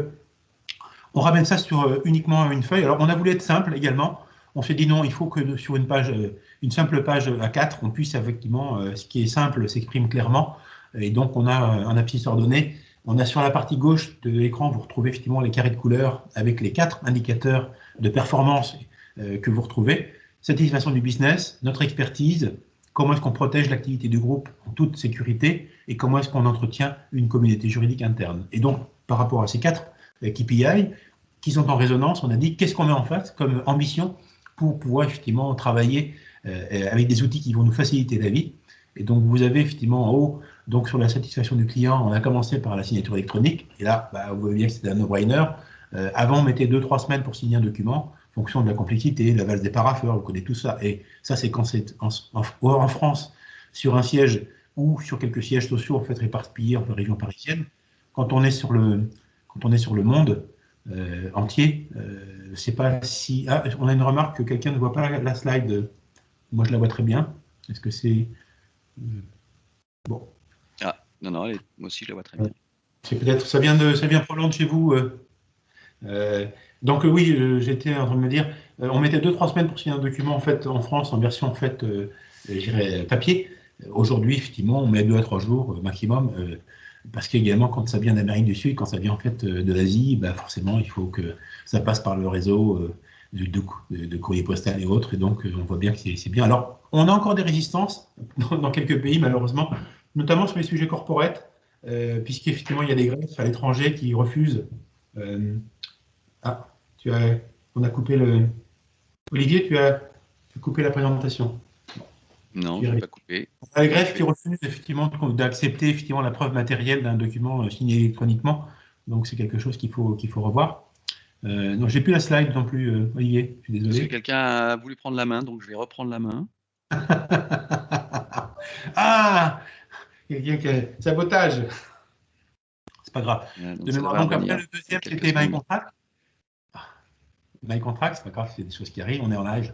on ramène ça sur uniquement une feuille. Alors on a voulu être simple également. On s'est dit non, il faut que sur une simple page A4, on puisse effectivement, ce qui est simple s'exprime clairement. Et donc on a un abscisse ordonné. On a sur la partie gauche de l'écran, vous retrouvez effectivement les carrés de couleurs avec les 4 indicateurs de performance que vous retrouvez. Satisfaction du business, notre expertise, comment est-ce qu'on protège l'activité du groupe en toute sécurité et comment est-ce qu'on entretient une communauté juridique interne. Et donc, par rapport à ces 4 KPI qui sont en résonance, on a dit qu'est-ce qu'on met en face comme ambition pour pouvoir effectivement travailler avec des outils qui vont nous faciliter la vie. Et donc, vous avez effectivement en haut, donc sur la satisfaction du client, on a commencé par la signature électronique. Et là, vous voyez bien que c'est un no-brainer. Avant, on mettait 2-3 semaines pour signer un document, en fonction de la complexité, la valse des parapheurs, vous connaissez tout ça. Et ça, c'est quand c'est en France, sur un siège ou sur quelques sièges sociaux en fait répartis en région parisienne. Quand on est sur le monde entier, c'est pas si. Ah, on a une remarque que quelqu'un ne voit pas la slide. Moi, je la vois très bien. Est-ce que c'est bon?
Ah, non, moi aussi, je la vois très bien.
C'est peut-être, ça vient probablement de chez vous. Donc oui, j'étais en train de me dire, on mettait 2-3 semaines pour signer un document en fait en France en version en fait, je dirais papier. Aujourd'hui, effectivement, on met 2 à 3 jours maximum, parce qu'également quand ça vient d'Amérique du Sud, quand ça vient en fait de l'Asie, forcément il faut que ça passe par le réseau de courrier postal et autres, et donc on voit bien que c'est bien. Alors, on a encore des résistances dans quelques pays malheureusement, notamment sur les sujets corporate, puisqu'effectivement il y a des greffes à l'étranger qui refusent. On a coupé le. Olivier, tu as coupé la présentation.
Non, je n'ai pas coupé.
On a les greffes qui refusent effectivement d'accepter effectivement la preuve matérielle d'un document signé électroniquement. Donc c'est quelque chose qu'il faut revoir. Non, j'ai plus la slide non plus, Olivier. Je suis désolé.
Parce que quelqu'un a voulu prendre la main, donc je vais reprendre la main.
Ah, quelqu'un qui a sabotage. C'est pas grave.
Donc après,
le deuxième, c'était My Contract. My Contract, c'est pas grave, c'est des choses qui arrivent, on est en live.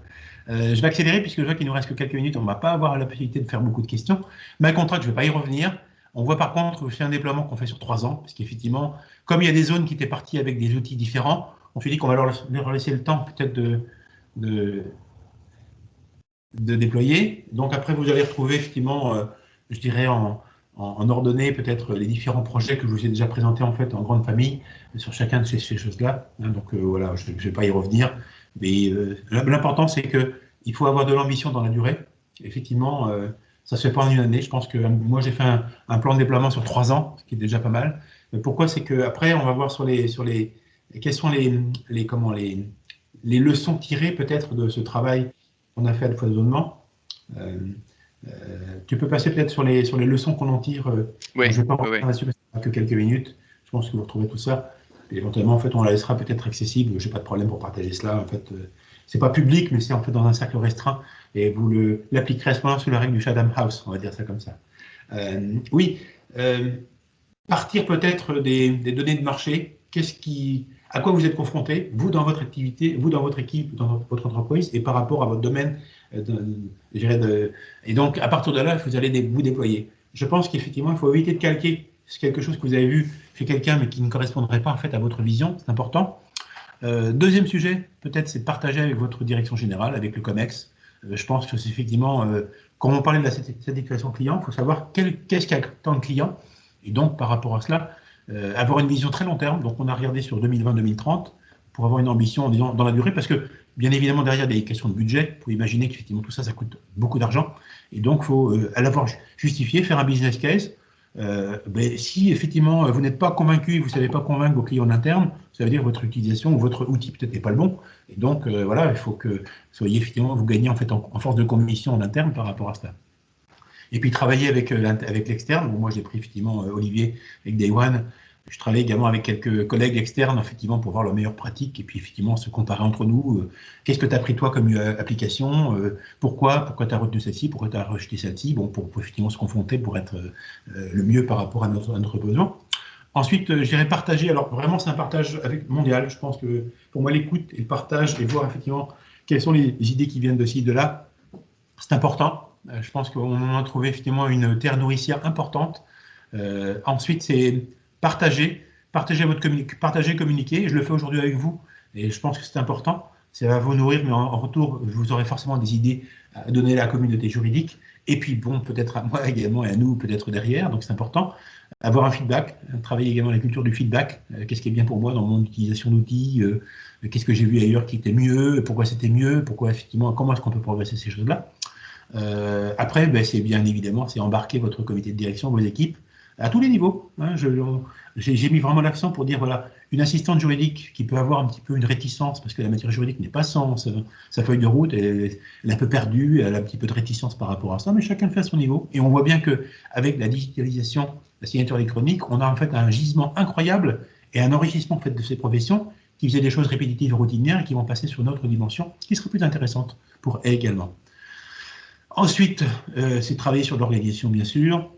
Je vais accélérer puisque je vois qu'il nous reste que quelques minutes, on ne va pas avoir la possibilité de faire beaucoup de questions. My Contract, je ne vais pas y revenir. On voit par contre que c'est un déploiement qu'on fait sur 3 ans, parce qu'effectivement, comme il y a des zones qui étaient parties avec des outils différents, on s'est dit qu'on va leur laisser le temps peut-être de déployer. Donc après, vous allez retrouver effectivement, je dirais en ordonnée peut-être les différents projets que je vous ai déjà présentés en fait en grande famille sur chacun de ces choses-là. Donc voilà, je ne vais pas y revenir. Mais l'important, c'est qu'il faut avoir de l'ambition dans la durée. Effectivement, ça ne se fait pas en une année. Je pense que moi, j'ai fait un plan de déploiement sur 3 ans, ce qui est déjà pas mal. Mais pourquoi? C'est qu'après, on va voir quelles sont les leçons tirées peut-être de ce travail qu'on a fait à le foisonnement. Tu peux passer peut-être sur les leçons qu'on en tire.
Oui,
je ne vais pas revenir là-dessus parce qu'il n'y a que quelques minutes. Je pense que vous retrouvez tout ça. Et éventuellement, en fait, on la laissera peut-être accessible. Je n'ai pas de problème pour partager cela. En fait, c'est pas public, mais c'est en fait dans un cercle restreint. Et vous l'appliquerez à ce moment-là sous la règle du Chatham House, on va dire ça comme ça. Oui, partir peut-être des données de marché. à quoi vous êtes confronté, vous dans votre activité, vous dans votre équipe, dans votre entreprise, et par rapport à votre domaine. Je dirais et donc, à partir de là, vous allez vous déployer. Je pense qu'effectivement, il faut éviter de calquer quelque chose que vous avez vu chez quelqu'un, mais qui ne correspondrait pas en fait à votre vision. C'est important. Deuxième sujet, peut-être, c'est de partager avec votre direction générale, avec le COMEX. Je pense que c'est effectivement, quand on parlait de la satisfaction client, il faut savoir qu'est-ce qu'attend le client. Et donc, par rapport à cela, avoir une vision très long terme. Donc, on a regardé sur 2020-2030 pour avoir une ambition dans la durée, parce que, bien évidemment, derrière des questions de budget, vous pouvez imaginer qu'effectivement, tout ça, ça coûte beaucoup d'argent. Et donc, il faut à l'avoir justifié, faire un business case. Si effectivement vous n'êtes pas convaincu et vous ne savez pas convaincre vos clients en interne, ça veut dire que votre utilisation ou votre outil peut-être n'est pas le bon. Et donc voilà, il faut que soyez effectivement, vous gagnez en fait en force de conviction en interne par rapport à cela. Et puis travailler avec l'externe. Bon, moi j'ai pris effectivement Olivier avec Day One. Je travaille également avec quelques collègues externes effectivement pour voir leurs meilleures pratiques et puis effectivement se comparer entre nous. Qu'est-ce que tu as pris toi comme application, pourquoi tu as retenu celle-ci, pourquoi tu as rejeté celle-ci, bon, pour effectivement se confronter pour être le mieux par rapport à notre besoin. Ensuite, je dirais partager. Alors vraiment, c'est un partage mondial. Je pense que pour moi, l'écoute et le partage et voir effectivement quelles sont les idées qui viennent de ci, de là, c'est important. Je pense qu'on a trouvé effectivement une terre nourricière importante. Ensuite, c'est partager, communiquer. Je le fais aujourd'hui avec vous et je pense que c'est important. Ça va vous nourrir, mais en retour, vous aurez forcément des idées à donner à la communauté juridique. Et puis, bon, peut-être à moi également et à nous, peut-être derrière. Donc, c'est important. Avoir un feedback, travailler également la culture du feedback. Qu'est-ce qui est bien pour moi dans mon utilisation d'outils, qu'est-ce que j'ai vu ailleurs qui était mieux, pourquoi c'était mieux, pourquoi effectivement, comment est-ce qu'on peut progresser ces choses-là. Après, c'est bien évidemment, c'est embarquer votre comité de direction, vos équipes, à tous les niveaux. Hein. J'ai mis vraiment l'accent pour dire, voilà, une assistante juridique qui peut avoir un petit peu une réticence, parce que la matière juridique n'est pas sa feuille de route, elle est un peu perdue, elle a un petit peu de réticence par rapport à ça, mais chacun le fait à son niveau. Et on voit bien qu'avec la digitalisation, la signature électronique, on a en fait un gisement incroyable et un enrichissement en fait, de ces professions qui faisaient des choses répétitives et routinières et qui vont passer sur une autre dimension, qui serait plus intéressante pour elles également. Ensuite, c'est travailler sur l'organisation, bien sûr.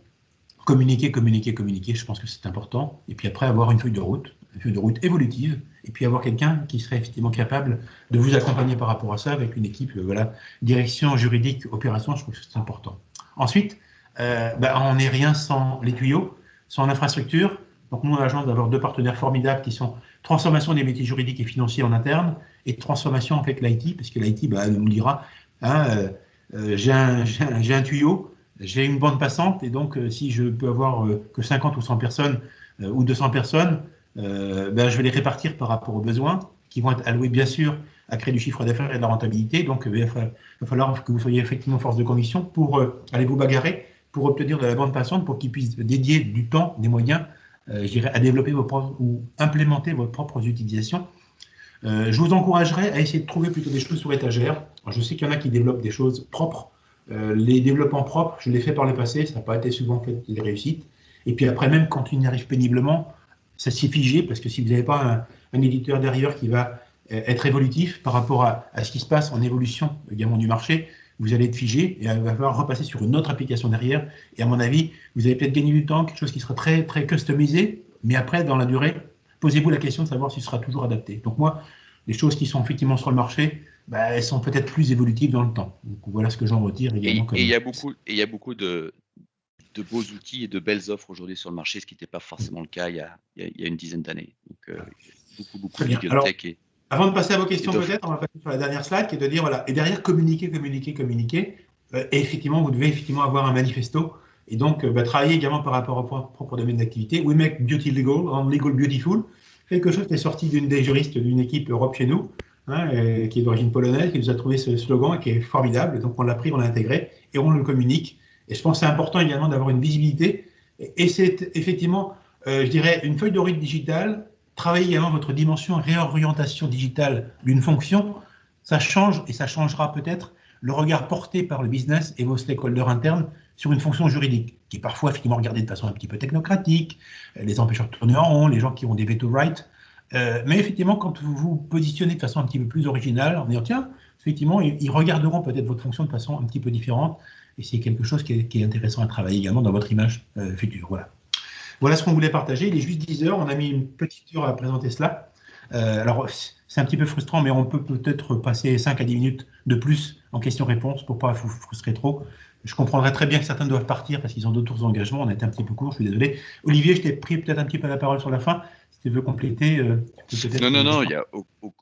Communiquer, je pense que c'est important. Et puis après, avoir une feuille de route évolutive. Et puis avoir quelqu'un qui serait effectivement capable de vous accompagner par rapport à ça avec une équipe, voilà, direction, juridique, opération, je trouve que c'est important. Ensuite, on n'est rien sans les tuyaux, sans l'infrastructure. Donc nous, on a la chance d'avoir deux partenaires formidables qui sont transformation des métiers juridiques et financiers en interne et transformation avec l'IT, parce que l'IT nous dira, j'ai un tuyau, j'ai une bande passante, et donc si je peux avoir que 50 ou 100 personnes ou 200 personnes, je vais les répartir par rapport aux besoins, qui vont être alloués bien sûr à créer du chiffre d'affaires et de la rentabilité. Donc il va falloir que vous soyez effectivement force de conviction pour aller vous bagarrer, pour obtenir de la bande passante, pour qu'ils puissent dédier du temps, des moyens, je dirais, à développer ou implémenter vos propres utilisations. Je vous encouragerais à essayer de trouver plutôt des choses sur étagère. Alors, je sais qu'il y en a qui développent des choses propres. Les développements propres, je l'ai fait par le passé, ça n'a pas été souvent fait des réussites. Et puis après, même quand il y arrive péniblement, ça s'est figé, parce que si vous n'avez pas un éditeur derrière qui va être évolutif par rapport à ce qui se passe en évolution également du marché, vous allez être figé et il va falloir repasser sur une autre application derrière. Et à mon avis, vous allez peut-être gagner du temps, quelque chose qui sera très, très customisé, mais après, dans la durée, posez-vous la question de savoir si ce sera toujours adapté. Donc moi, les choses qui sont effectivement sur le marché, elles sont peut-être plus évolutives dans le temps. Donc voilà ce que j'en retire également.
Et il y a beaucoup de beaux outils et de belles offres aujourd'hui sur le marché, ce qui n'était pas forcément le cas il y a une dizaine d'années. Donc beaucoup de bibliothèques.
Avant de passer à vos questions peut-être, on va passer sur la dernière slide qui est de dire, voilà, et derrière communiquer. Et effectivement, vous devez effectivement avoir un manifesto et donc travailler également par rapport au propre domaine d'activité. We make beauty legal, on legal beautiful. Quelque chose qui est sorti d'une des juristes d'une équipe Europe chez nous, qui est d'origine polonaise, qui nous a trouvé ce slogan et qui est formidable. Donc on l'a pris, on l'a intégré et on le communique. Et je pense que c'est important également d'avoir une visibilité. Et c'est effectivement, je dirais, une feuille de route digitale. Travailler également votre dimension réorientation digitale d'une fonction. Ça change et ça changera peut-être le regard porté par le business et vos stakeholders internes sur une fonction juridique, qui est parfois effectivement regardée de façon un petit peu technocratique, les empêcheurs de tourner en rond, les gens qui ont des veto rights. Mais effectivement, quand vous vous positionnez de façon un petit peu plus originale, en disant tiens, effectivement, ils regarderont peut-être votre fonction de façon un petit peu différente, et c'est quelque chose qui est intéressant à travailler également dans votre image future. Voilà ce qu'on voulait partager. Il est juste 10 heures, on a mis une petite heure à présenter cela. Alors, c'est un petit peu frustrant, mais on peut peut-être passer 5 à 10 minutes de plus en questions-réponses pour ne pas vous frustrer trop. Je comprendrais très bien que certains doivent partir parce qu'ils ont d'autres engagements. On a été un petit peu court, je suis désolé. Olivier, je t'ai pris peut-être un petit peu la parole sur la fin. Si tu veux compléter, tu peux peut-être.
Non, il n'y a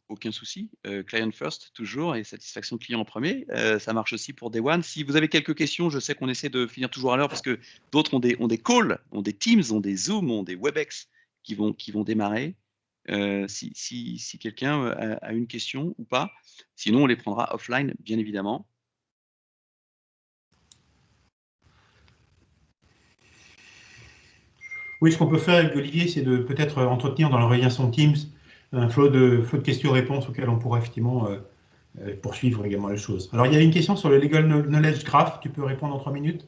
aucun souci. Client first, toujours, et satisfaction client en premier. Ça marche aussi pour Day One. Si vous avez quelques questions, je sais qu'on essaie de finir toujours à l'heure parce que d'autres ont des calls, ont des Teams, ont des Zoom, ont des WebEx qui vont démarrer. Si quelqu'un a une question ou pas, sinon on les prendra offline, bien évidemment.
Oui, ce qu'on peut faire avec Olivier, c'est de peut-être entretenir dans l'organisation Teams un flot de questions-réponses auxquelles on pourra effectivement poursuivre également les choses. Alors, il y a une question sur le Legal Knowledge Graph. Tu peux répondre en 3 minutes?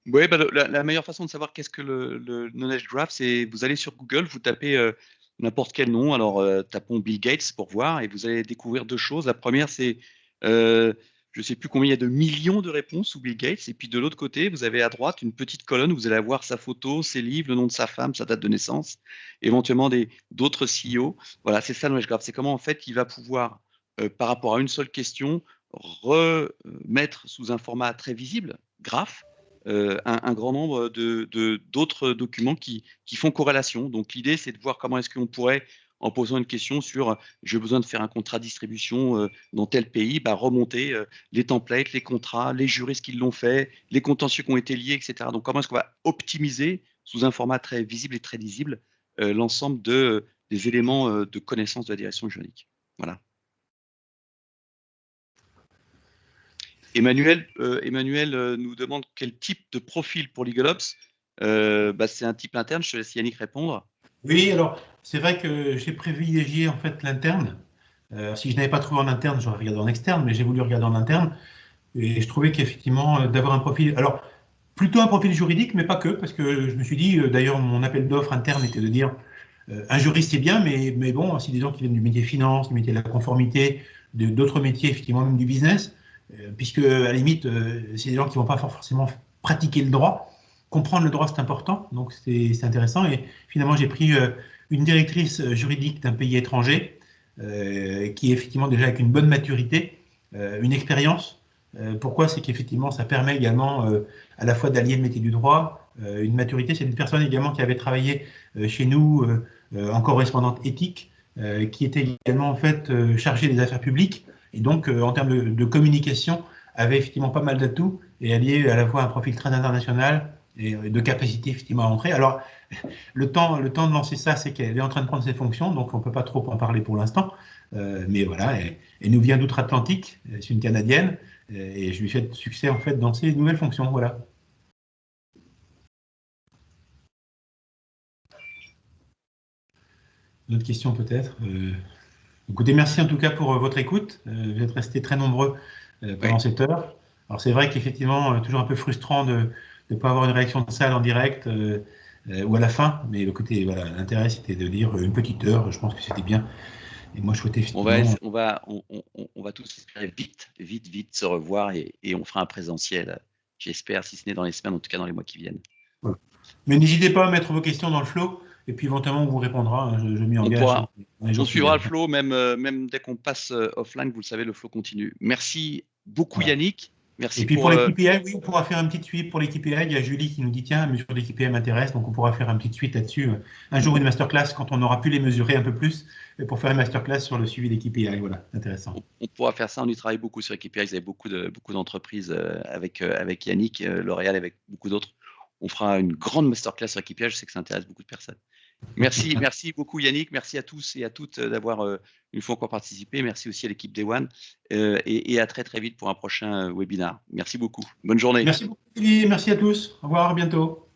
Oui, bah, la meilleure façon de savoir qu'est-ce que le Knowledge Graph, c'est vous allez sur Google, vous tapez n'importe quel nom, alors tapons Bill Gates pour voir, et vous allez découvrir 2 choses. La première, c'est, je ne sais plus combien il y a de millions de réponses sous Bill Gates, et puis de l'autre côté, vous avez à droite une petite colonne où vous allez avoir sa photo, ses livres, le nom de sa femme, sa date de naissance, éventuellement d'autres CEO. Voilà, c'est ça le Knowledge Graph. C'est comment en fait il va pouvoir, par rapport à une seule question, remettre sous un format très visible, graphe, un grand nombre d'autres documents qui font corrélation. Donc l'idée, c'est de voir comment est-ce qu'on pourrait, en posant une question sur j'ai besoin de faire un contrat de distribution dans tel pays, bah, remonter les templates, les contrats, les juristes qui l'ont fait, les contentieux qui ont été liés, etc. Donc comment est-ce qu'on va optimiser sous un format très visible et très lisible l'ensemble des éléments de connaissance de la direction juridique. Voilà. Emmanuel nous demande quel type de profil pour LegalOps. Bah, c'est un type interne. Je te laisse Yannick répondre.
Oui, alors, c'est vrai que j'ai privilégié en fait l'interne. Si je n'avais pas trouvé en interne, j'aurais regardé en externe, mais j'ai voulu regarder en interne. Et je trouvais qu'effectivement, d'avoir un profil. Alors, plutôt un profil juridique, mais pas que, parce que je me suis dit, d'ailleurs, mon appel d'offres interne était de dire un juriste, c'est bien, mais bon, si des gens qui viennent du métier finance, du métier de la conformité, d'autres métiers, effectivement, même du business, puisque à la limite, c'est des gens qui ne vont pas forcément pratiquer le droit. Comprendre le droit, c'est important, donc c'est intéressant. Et finalement, j'ai pris une directrice juridique d'un pays étranger, qui est effectivement déjà avec une bonne maturité, une expérience. Pourquoi? C'est qu'effectivement, ça permet également à la fois d'allier le métier du droit, une maturité. C'est une personne également qui avait travaillé chez nous en correspondante éthique, qui était également en fait chargée des affaires publiques, et donc en termes de communication, avait effectivement pas mal d'atouts et allié à la fois un profil très international et de capacité effectivement à entrer. Alors, le temps de lancer ça, c'est qu'elle est en train de prendre ses fonctions, donc on ne peut pas trop en parler pour l'instant. Mais voilà, elle nous vient d'outre-Atlantique, c'est une Canadienne, et je lui souhaite succès en fait dans ses nouvelles fonctions. Voilà. D'autres questions peut-être Écoutez, merci en tout cas pour votre écoute. Vous êtes restés très nombreux pendant cette heure. Alors c'est vrai qu'effectivement, toujours un peu frustrant de ne pas avoir une réaction de salle en direct ou à la fin, mais écoutez, voilà, l'intérêt c'était de dire une petite heure, je pense que c'était bien. Et moi je souhaitais effectivement...
On va tous espérer vite se revoir et on fera un présentiel, j'espère, si ce n'est dans les semaines, en tout cas dans les mois qui viennent.
Voilà. Mais n'hésitez pas à mettre vos questions dans le flow, et puis éventuellement on vous répondra, hein, je m'y engage.
On suivra le flow, même dès qu'on passe offline, vous le savez, le flow continue. Merci beaucoup
Voilà.
Yannick. Merci
et puis pour l'équipe KPI, oui, on pourra faire un petit suivi pour l'équipe KPI. Il y a Julie qui nous dit tiens, la mesure des KPI m'intéresse, donc on pourra faire un petit suite là-dessus. Un jour, une masterclass quand on aura pu les mesurer un peu plus, pour faire une masterclass sur le suivi des KPI. Voilà, intéressant.
On pourra faire ça, on y travaille beaucoup sur les KPI. Vous avez beaucoup d'entreprises avec Yannick, L'Oréal, avec beaucoup d'autres. On fera une grande masterclass sur les KPI, je sais que ça intéresse beaucoup de personnes. Merci beaucoup Yannick, merci à tous et à toutes d'avoir une fois encore participé. Merci aussi à l'équipe Day One et à très vite pour un prochain webinaire. Merci beaucoup. Bonne journée.
Merci beaucoup, Philippe. Merci à tous. Au revoir, à bientôt.